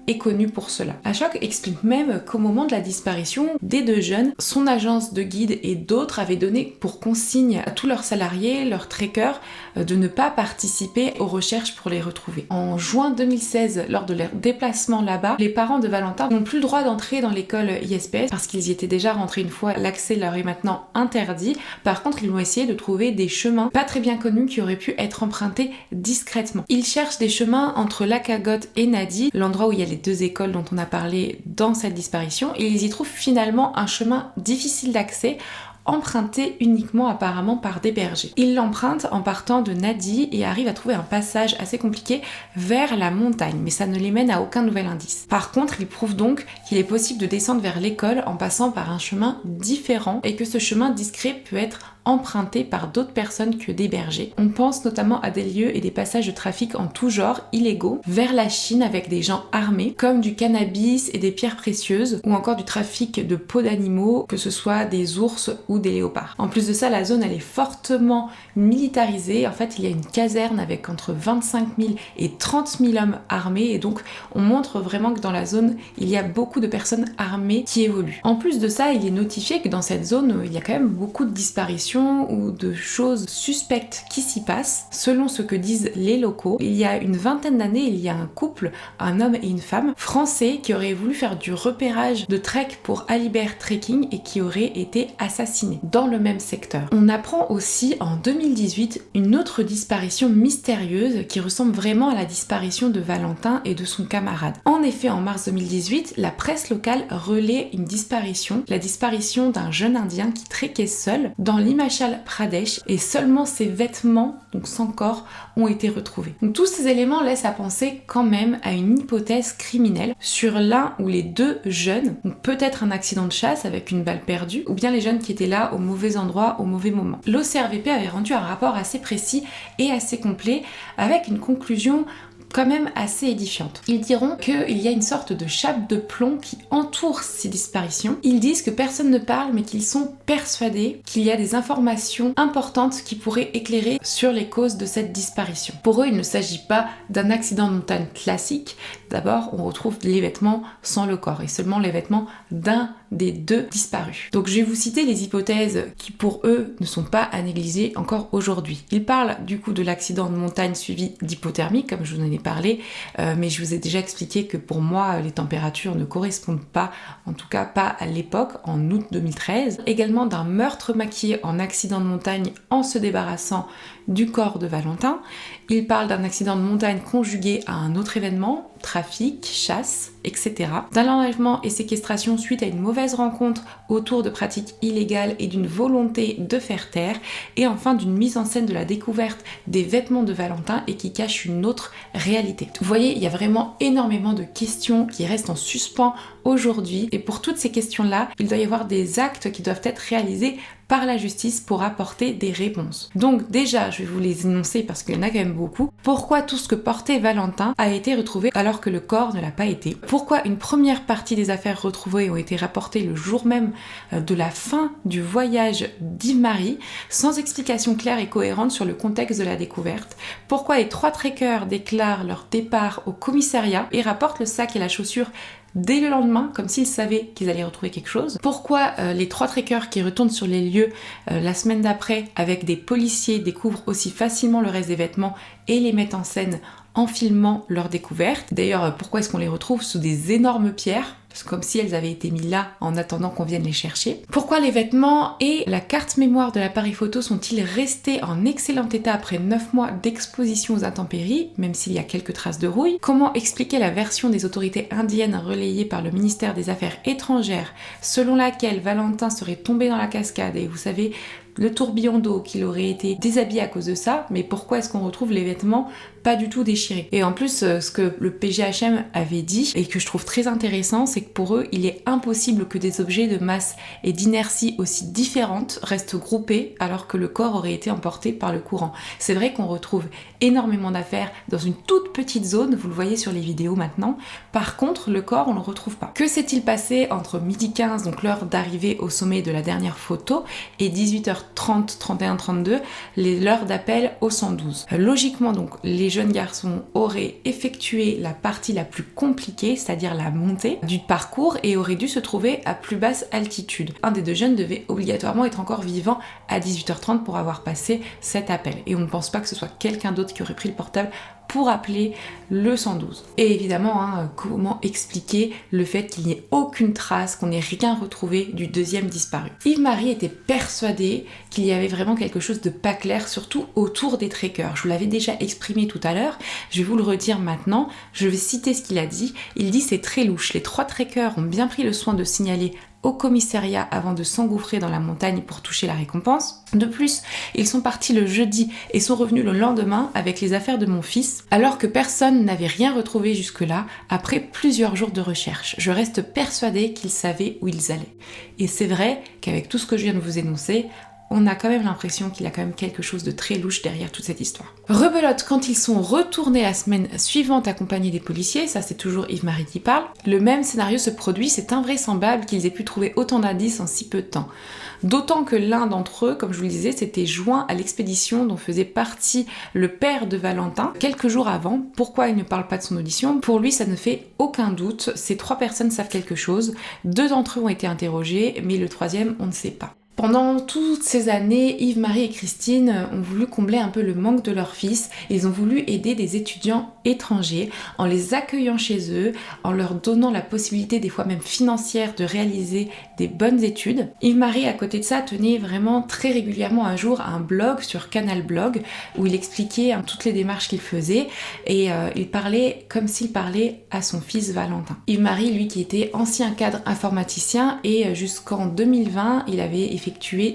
est connu pour cela. Ashok explique même qu'au moment de la disparition des deux jeunes, son agence de guide et d'autres avaient donné pour consigne à tous leurs salariés, leurs trekkers, de ne pas participer aux recherches pour les retrouver. En juin 2016, lors de leur déplacement là-bas, les parents de Valentin n'ont plus le droit d'entrer dans l'école ISPS parce qu'ils y étaient déjà rentrés une fois, l'accès leur est maintenant interdit. Par contre, ils vont essayer de trouver des chemins pas très bien connus qui auraient pu être empruntés discrètement. Ils cherchent des chemins entre Lakagot et Nadi, l'endroit où il y a les deux écoles dont on a parlé dans cette disparition, et ils y trouvent finalement un chemin difficile d'accès, emprunté uniquement apparemment par des bergers. Ils l'empruntent en partant de Nadi et arrivent à trouver un passage assez compliqué vers la montagne, mais ça ne les mène à aucun nouvel indice. Par contre, ils prouvent donc qu'il est possible de descendre vers l'école en passant par un chemin différent et que ce chemin discret peut être emprunté par d'autres personnes que des bergers. On pense notamment à des lieux et des passages de trafic en tout genre illégaux vers la Chine avec des gens armés, comme du cannabis et des pierres précieuses, ou encore du trafic de peaux d'animaux, que ce soit des ours ou des léopards. En plus de ça, la zone elle est fortement militarisée. En fait, il y a une caserne avec entre 25 000 et 30 000 hommes armés, et donc on montre vraiment que dans la zone, il y a beaucoup de personnes armées qui évoluent. En plus de ça, il est notifié que dans cette zone, il y a quand même beaucoup de disparitions ou de choses suspectes qui s'y passent. Selon ce que disent les locaux, il y a une vingtaine d'années, il y a un couple, un homme et une femme, français, qui auraient voulu faire du repérage de trek pour Alibert Trekking et qui auraient été assassinés dans le même secteur. On apprend aussi en 2018 une autre disparition mystérieuse qui ressemble vraiment à la disparition de Valentin et de son camarade. En effet, en mars 2018, la presse locale relaie une disparition, la disparition d'un jeune indien qui trekkait seul dans l'Himachal Pradesh, et seulement ses vêtements, donc sans corps, ont été retrouvés. Donc, tous ces éléments laissent à penser quand même à une hypothèse criminelle sur l'un ou les deux jeunes, donc peut-être un accident de chasse avec une balle perdue, ou bien les jeunes qui étaient là au mauvais endroit, au mauvais moment. L'OCRVP avait rendu un rapport assez précis et assez complet avec une conclusion quand même assez édifiante. Ils diront qu'il y a une sorte de chape de plomb qui entoure ces disparitions. Ils disent que personne ne parle, mais qu'ils sont persuadés qu'il y a des informations importantes qui pourraient éclairer sur les causes de cette disparition. Pour eux, il ne s'agit pas d'un accident de montagne classique. D'abord, on retrouve les vêtements sans le corps, et seulement les vêtements d'un des deux disparus. Donc je vais vous citer les hypothèses qui pour eux ne sont pas à négliger encore aujourd'hui. Ils parlent du coup de l'accident de montagne suivi d'hypothermie, comme je vous en ai parlé, mais je vous ai déjà expliqué que pour moi les températures ne correspondent pas, en tout cas pas à l'époque, en août 2013. Également d'un meurtre maquillé en accident de montagne en se débarrassant du corps de Valentin. Il parle d'un accident de montagne conjugué à un autre événement, trafic, chasse, etc. D'un enlèvement et séquestration suite à une mauvaise rencontre autour de pratiques illégales et d'une volonté de faire taire, et enfin d'une mise en scène de la découverte des vêtements de Valentin et qui cache une autre réalité. Vous voyez, il y a vraiment énormément de questions qui restent en suspens aujourd'hui, et pour toutes ces questions-là, il doit y avoir des actes qui doivent être réalisés par la justice pour apporter des réponses. Donc déjà, je vais vous les énoncer parce qu'il y en a quand même beaucoup. Pourquoi tout ce que portait Valentin a été retrouvé alors que le corps ne l'a pas été? Pourquoi une première partie des affaires retrouvées ont été rapportées le jour même de la fin du voyage d'Yves-Marie, sans explication claire et cohérente sur le contexte de la découverte? Pourquoi les 3 trekkers déclarent leur départ au commissariat et rapportent le sac et la chaussure dès le lendemain, comme s'ils savaient qu'ils allaient retrouver quelque chose? Pourquoi les 3 trekkers qui retournent sur les lieux la semaine d'après avec des policiers découvrent aussi facilement le reste des vêtements et les mettent en scène en filmant leur découverte? D'ailleurs, pourquoi est-ce qu'on les retrouve sous des énormes pierres? Comme si elles avaient été mises là en attendant qu'on vienne les chercher. Pourquoi les vêtements et la carte mémoire de l'appareil photo sont-ils restés en excellent état après 9 mois d'exposition aux intempéries, même s'il y a quelques traces de rouille? Comment expliquer la version des autorités indiennes relayée par le ministère des Affaires étrangères, selon laquelle Valentin serait tombé dans la cascade et vous savez, le tourbillon d'eau, qu'il aurait été déshabillé à cause de ça, mais pourquoi est-ce qu'on retrouve les vêtements pas du tout déchirés? Et en plus, ce que le PGHM avait dit, et que je trouve très intéressant, c'est que pour eux, il est impossible que des objets de masse et d'inertie aussi différentes restent groupés alors que le corps aurait été emporté par le courant. C'est vrai qu'on retrouve énormément d'affaires dans une toute petite zone, vous le voyez sur les vidéos maintenant. Par contre, le corps, on le retrouve pas. Que s'est-il passé entre 12h15, donc l'heure d'arrivée au sommet de la dernière photo, et 18h30, 31, 32, l'heure d'appel au 112? Logiquement, donc, les jeunes garçons auraient effectué la partie la plus compliquée, c'est-à-dire la montée du parcours, et auraient dû se trouver à plus basse altitude. Un des 2 jeunes devait obligatoirement être encore vivant à 18h30 pour avoir passé cet appel. Et on ne pense pas que ce soit quelqu'un d'autre qui aurait pris le portable pour appeler le 112. Et évidemment, comment expliquer le fait qu'il n'y ait aucune trace, qu'on n'ait rien retrouvé du 2e disparu? Yves-Marie était persuadé qu'il y avait vraiment quelque chose de pas clair, surtout autour des trekkers. Je vous l'avais déjà exprimé tout à l'heure, je vais vous le redire maintenant, je vais citer ce qu'il a dit. Il dit: c'est très louche, les 3 trekkers ont bien pris le soin de signaler au commissariat avant de s'engouffrer dans la montagne pour toucher la récompense. De plus, ils sont partis le jeudi et sont revenus le lendemain avec les affaires de mon fils, alors que personne n'avait rien retrouvé jusque-là après plusieurs jours de recherche. Je reste persuadée qu'ils savaient où ils allaient. Et c'est vrai qu'avec tout ce que je viens de vous énoncer, on a quand même l'impression qu'il y a quand même quelque chose de très louche derrière toute cette histoire. Rebelote quand ils sont retournés la semaine suivante accompagnés des policiers, ça c'est toujours Yves-Marie qui parle, le même scénario se produit, c'est invraisemblable qu'ils aient pu trouver autant d'indices en si peu de temps. D'autant que l'un d'entre eux, comme je vous le disais, s'était joint à l'expédition dont faisait partie le père de Valentin quelques jours avant. Pourquoi il ne parle pas de son audition? Pour lui, ça ne fait aucun doute, ces 3 personnes savent quelque chose, 2 d'entre eux ont été interrogés, mais le 3e, on ne sait pas. Pendant toutes ces années, Yves-Marie et Christine ont voulu combler un peu le manque de leur fils. Ils ont voulu aider des étudiants étrangers en les accueillant chez eux, en leur donnant la possibilité, des fois même financière, de réaliser des bonnes études. Yves-Marie, à côté de ça, tenait vraiment très régulièrement un jour un blog sur Canal Blog où il expliquait toutes les démarches qu'il faisait et il parlait comme s'il parlait à son fils Valentin. Yves-Marie, lui, qui était ancien cadre informaticien et jusqu'en 2020, il avait effectué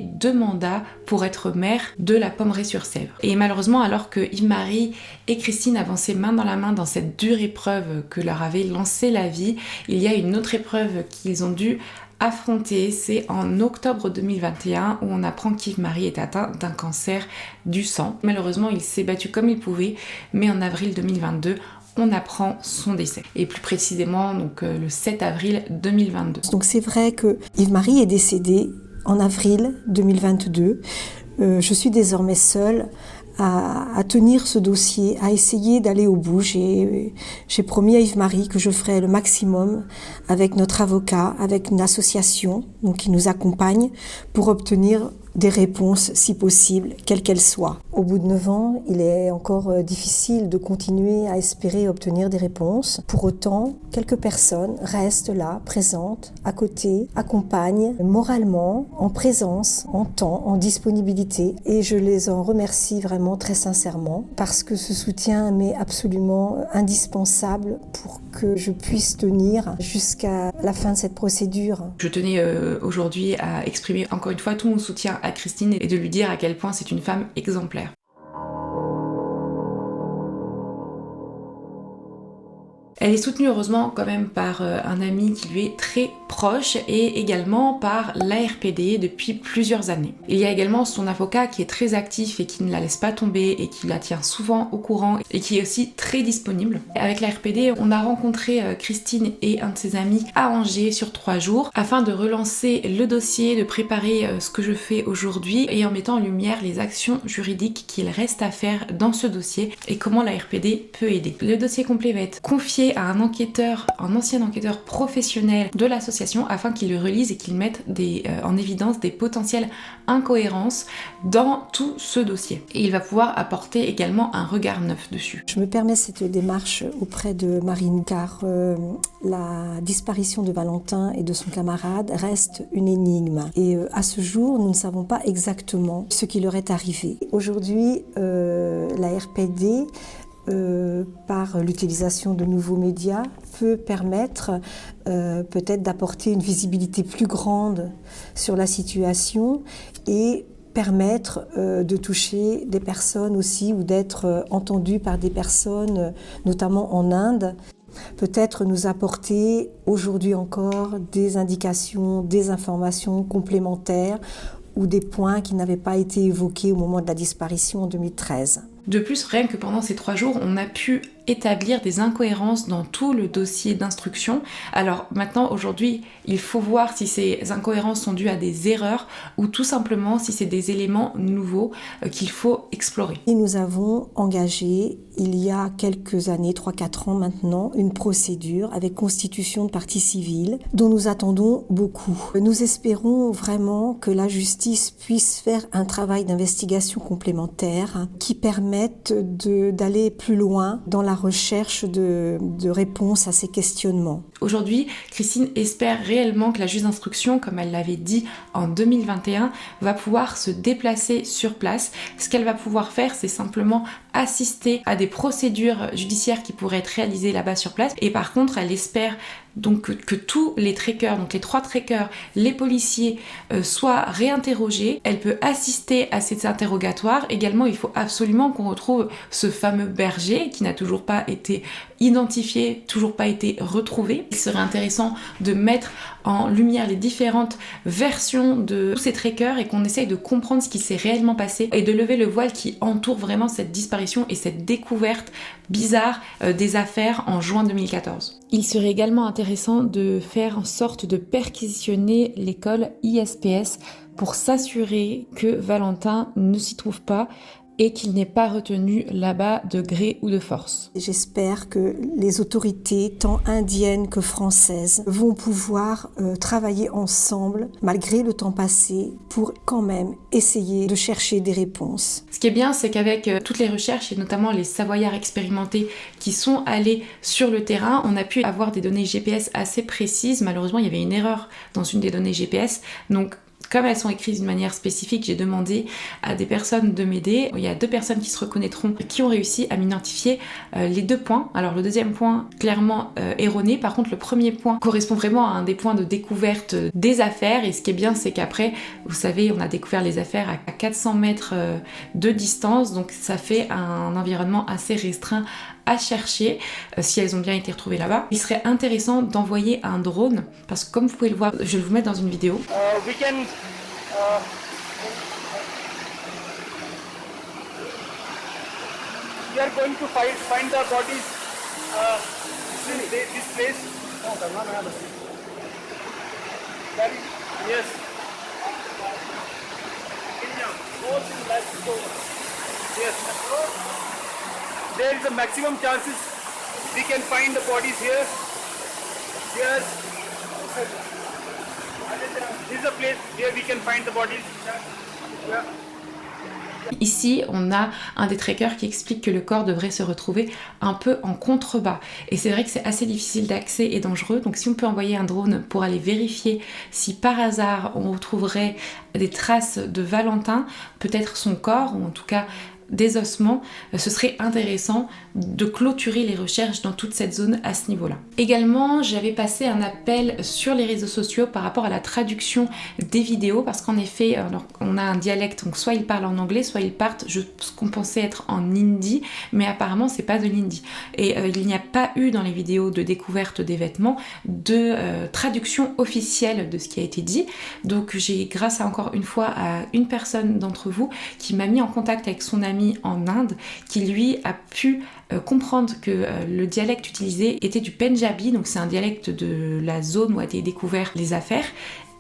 2 mandats pour être maire de la Pommerais-sur-Sèvre. Et malheureusement, alors que Yves-Marie et Christine avançaient main dans la main dans cette dure épreuve que leur avait lancée la vie, il y a une autre épreuve qu'ils ont dû affronter, c'est en octobre 2021 où on apprend qu'Yves-Marie est atteint d'un cancer du sang. Malheureusement, il s'est battu comme il pouvait, mais en avril 2022, on apprend son décès. Et plus précisément, donc le 7 avril 2022. Donc c'est vrai que Yves-Marie est décédé en avril 2022. Je suis désormais seule à tenir ce dossier, à essayer d'aller au bout. J'ai promis à Yves-Marie que je ferai le maximum avec notre avocat, avec une association donc, qui nous accompagne pour obtenir des réponses, si possible, quelles qu'elles soient. Au bout de 9 ans, il est encore difficile de continuer à espérer obtenir des réponses. Pour autant, quelques personnes restent là, présentes, à côté, accompagnent moralement, en présence, en temps, en disponibilité. Et je les en remercie vraiment très sincèrement parce que ce soutien m'est absolument indispensable pour que je puisse tenir jusqu'à la fin de cette procédure. Je tenais aujourd'hui à exprimer encore une fois tout mon soutien à Christine et de lui dire à quel point c'est une femme exemplaire. Elle est soutenue heureusement quand même par un ami qui lui est très proche et également par l'ARPD depuis plusieurs années. Il y a également son avocat qui est très actif et qui ne la laisse pas tomber et qui la tient souvent au courant et qui est aussi très disponible. Avec l'ARPD, on a rencontré Christine et un de ses amis à Angers sur 3 jours afin de relancer le dossier, de préparer ce que je fais aujourd'hui et en mettant en lumière les actions juridiques qu'il reste à faire dans ce dossier et comment l'ARPD peut aider. Le dossier complet va être confié à un enquêteur, un ancien enquêteur professionnel de l'association afin qu'il le relise et qu'il mette en évidence des potentielles incohérences dans tout ce dossier. Et il va pouvoir apporter également un regard neuf dessus. Je me permets cette démarche auprès de Marine car la disparition de Valentin et de son camarade reste une énigme. Et à ce jour, nous ne savons pas exactement ce qui leur est arrivé. Aujourd'hui, la RPD par l'utilisation de nouveaux médias, peut permettre peut-être d'apporter une visibilité plus grande sur la situation et permettre de toucher des personnes aussi ou d'être entendu par des personnes, notamment en Inde. Peut-être nous apporter aujourd'hui encore des indications, des informations complémentaires ou des points qui n'avaient pas été évoqués au moment de la disparition en 2013. De plus, rien que pendant ces 3 jours, on a pu établir des incohérences dans tout le dossier d'instruction. Alors maintenant, aujourd'hui, il faut voir si ces incohérences sont dues à des erreurs ou tout simplement si c'est des éléments nouveaux qu'il faut explorer. Et nous avons engagé, il y a quelques années, 3-4 ans maintenant, une procédure avec constitution de partie civile dont nous attendons beaucoup. Nous espérons vraiment que la justice puisse faire un travail d'investigation complémentaire qui permette d'aller plus loin dans la recherche de réponses à ces questionnements. Aujourd'hui, Christine espère réellement que la juge d'instruction, comme elle l'avait dit en 2021, va pouvoir se déplacer sur place. Ce qu'elle va pouvoir faire, c'est simplement assister à des procédures judiciaires qui pourraient être réalisées là-bas sur place. Et par contre, elle espère donc que tous les trackers, donc les 3 trackers, les policiers soient réinterrogés. Elle peut assister à ces interrogatoires. Également, il faut absolument qu'on retrouve ce fameux berger qui n'a toujours pas été identifié, toujours pas été retrouvé. Il serait intéressant de mettre en lumière les différentes versions de tous ces trackers et qu'on essaye de comprendre ce qui s'est réellement passé et de lever le voile qui entoure vraiment cette disparition et cette découverte bizarre des affaires en juin 2014. Il serait également intéressant de faire en sorte de perquisitionner l'école ISPS pour s'assurer que Valentin ne s'y trouve pas et qu'il n'est pas retenu là-bas de gré ou de force. J'espère que les autorités, tant indiennes que françaises, vont pouvoir travailler ensemble, malgré le temps passé, pour quand même essayer de chercher des réponses. Ce qui est bien, c'est qu'avec toutes les recherches, et notamment les Savoyards expérimentés qui sont allés sur le terrain, on a pu avoir des données GPS assez précises. Malheureusement, il y avait une erreur dans une des données GPS, donc comme elles sont écrites d'une manière spécifique, j'ai demandé à des personnes de m'aider. Il y a 2 personnes qui se reconnaîtront, qui ont réussi à m'identifier les 2 points. Alors le deuxième point, clairement erroné. Par contre, le premier point correspond vraiment à un des points de découverte des affaires. Et ce qui est bien, c'est qu'après, vous savez, on a découvert les affaires à 400 mètres de distance. Donc ça fait un environnement assez restreint à chercher si elles ont bien été retrouvées là-bas. Il serait intéressant d'envoyer un drone parce que comme vous pouvez le voir, je vais vous mettre dans une vidéo. We are going to find the bodies in this place. Yes. Yes. There is a maximum chances we can find the bodies here. Yes. This is a place where we can find the bodies. Yeah. Ici, on a un des trackers qui explique que le corps devrait se retrouver un peu en contrebas. Et c'est vrai que c'est assez difficile d'accès et dangereux. Donc si on peut envoyer un drone pour aller vérifier si par hasard on retrouverait des traces de Valentin, peut-être son corps, ou en tout cas des ossements, ce serait intéressant de clôturer les recherches dans toute cette zone à ce niveau-là. Également, j'avais passé un appel sur les réseaux sociaux par rapport à la traduction des vidéos, parce qu'en effet, alors, on a un dialecte, donc soit ils parlent en anglais, soit ils partent ce qu'on pensait être en hindi, mais apparemment c'est pas de l'hindi. Et il n'y a pas eu dans les vidéos de découverte des vêtements de traduction officielle de ce qui a été dit. Donc j'ai, grâce à encore une fois à une personne d'entre vous qui m'a mis en contact avec son ami en Inde, qui lui a pu comprendre que le dialecte utilisé était du Pendjabi, donc c'est un dialecte de la zone où a été découvert les affaires.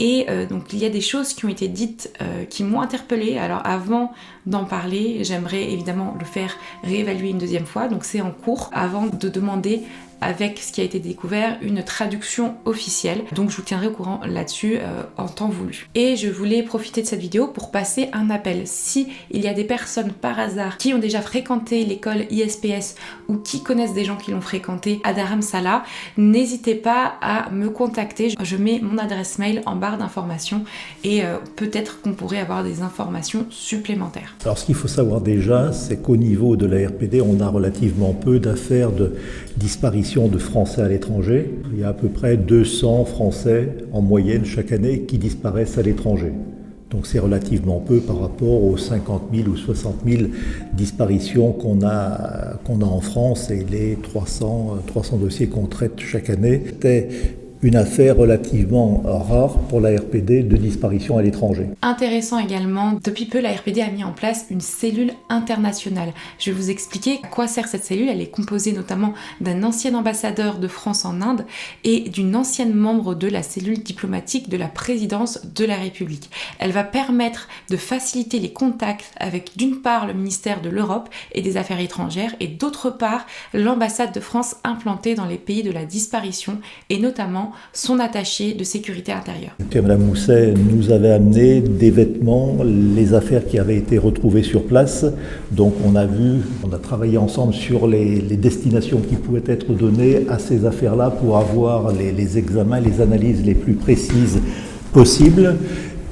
Et donc il y a des choses qui ont été dites qui m'ont interpellée. Alors avant d'en parler, j'aimerais évidemment le faire réévaluer une deuxième fois, donc c'est en cours, avant de demander avec ce qui a été découvert une traduction officielle. Donc je vous tiendrai au courant là-dessus en temps voulu. Et je voulais profiter de cette vidéo pour passer un appel. Si il y a des personnes par hasard qui ont déjà fréquenté l'école ISPS ou qui connaissent des gens qui l'ont fréquenté à Dharamsala, n'hésitez pas à me contacter. Je mets mon adresse mail en barre d'informations et peut-être qu'on pourrait avoir des informations supplémentaires. Alors ce qu'il faut savoir déjà, c'est qu'au niveau de la RPD, on a relativement peu d'affaires de disparition de Français à l'étranger. Il y a à peu près 200 Français en moyenne chaque année qui disparaissent à l'étranger. Donc c'est relativement peu par rapport aux 50 000 ou 60 000 disparitions qu'on a en France et les 300 dossiers qu'on traite chaque année. C'était une affaire relativement rare pour la RPD de disparition à l'étranger. Intéressant également, depuis peu la RPD a mis en place une cellule internationale. Je vais vous expliquer à quoi sert cette cellule. Elle est composée notamment d'un ancien ambassadeur de France en Inde et d'une ancienne membre de la cellule diplomatique de la présidence de la République. Elle va permettre de faciliter les contacts avec d'une part le ministère de l'Europe et des Affaires étrangères et d'autre part l'ambassade de France implantée dans les pays de la disparition et notamment son attaché de sécurité intérieure. Madame Mousset nous avait amené des vêtements, les affaires qui avaient été retrouvées sur place. Donc on a travaillé ensemble sur les destinations qui pouvaient être données à ces affaires-là pour avoir les examens, les analyses les plus précises possibles.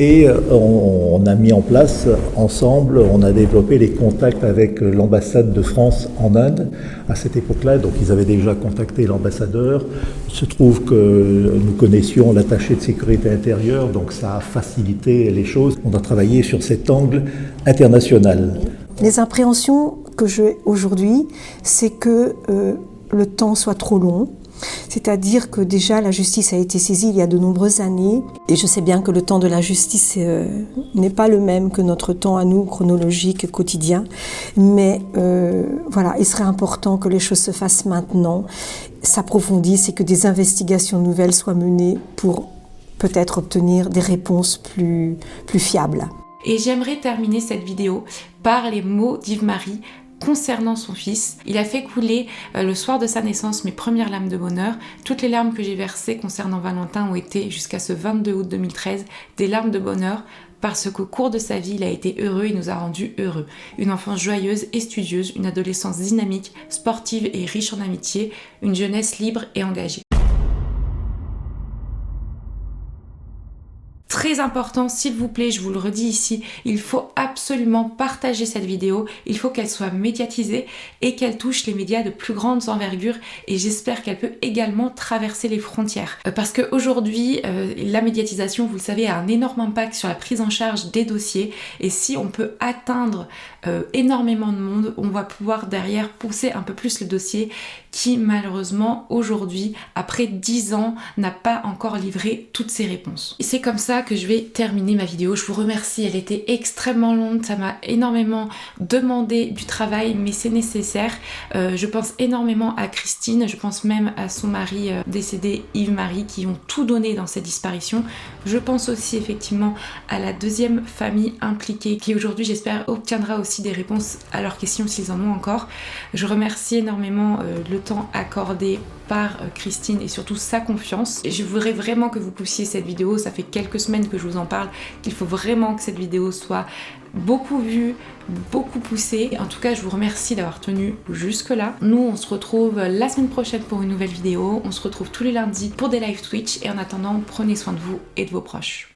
Et on a mis en place ensemble, on a développé les contacts avec l'ambassade de France en Inde à cette époque-là. Donc ils avaient déjà contacté l'ambassadeur. Il se trouve que nous connaissions l'attaché de sécurité intérieure, donc ça a facilité les choses. On a travaillé sur cet angle international. Les appréhensions que j'ai aujourd'hui, c'est que le temps soit trop long. C'est-à-dire que déjà la justice a été saisie il y a de nombreuses années et je sais bien que le temps de la justice n'est pas le même que notre temps à nous, chronologique, quotidien. Mais voilà, il serait important que les choses se fassent maintenant, s'approfondissent et que des investigations nouvelles soient menées pour peut-être obtenir des réponses plus fiables. Et j'aimerais terminer cette vidéo par les mots d'Yves-Marie concernant son fils. Il a fait couler le soir de sa naissance mes premières larmes de bonheur. Toutes les larmes que j'ai versées concernant Valentin ont été, jusqu'à ce 22 août 2013, des larmes de bonheur parce qu'au cours de sa vie, il a été heureux et nous a rendus heureux. Une enfance joyeuse et studieuse, une adolescence dynamique, sportive et riche en amitié, une jeunesse libre et engagée. Très important, s'il vous plaît, je vous le redis ici, il faut absolument partager cette vidéo, il faut qu'elle soit médiatisée et qu'elle touche les médias de plus grande envergure et j'espère qu'elle peut également traverser les frontières. Parce qu'aujourd'hui, la médiatisation, vous le savez, a un énorme impact sur la prise en charge des dossiers et si on peut atteindre énormément de monde, on va pouvoir derrière pousser un peu plus le dossier qui malheureusement aujourd'hui, après 10 ans, n'a pas encore livré toutes ses réponses. Et c'est comme ça que je vais terminer ma vidéo. Je vous remercie, elle était extrêmement longue, ça m'a énormément demandé du travail, mais c'est nécessaire. Je pense énormément à Christine, je pense même à son mari décédé, Yves-Marie, qui ont tout donné dans cette disparition. Je pense aussi effectivement à la deuxième famille impliquée, qui aujourd'hui, j'espère, obtiendra aussi des réponses à leurs questions s'ils en ont encore. Je remercie énormément le temps accordé par Christine et surtout sa confiance. Et je voudrais vraiment que vous poussiez cette vidéo, ça fait quelques semaines que je vous en parle, qu'il faut vraiment que cette vidéo soit beaucoup vue, beaucoup poussée. En tout cas, je vous remercie d'avoir tenu jusque là. Nous, on se retrouve la semaine prochaine pour une nouvelle vidéo. On se retrouve tous les lundis pour des live Twitch et en attendant, prenez soin de vous et de vos proches.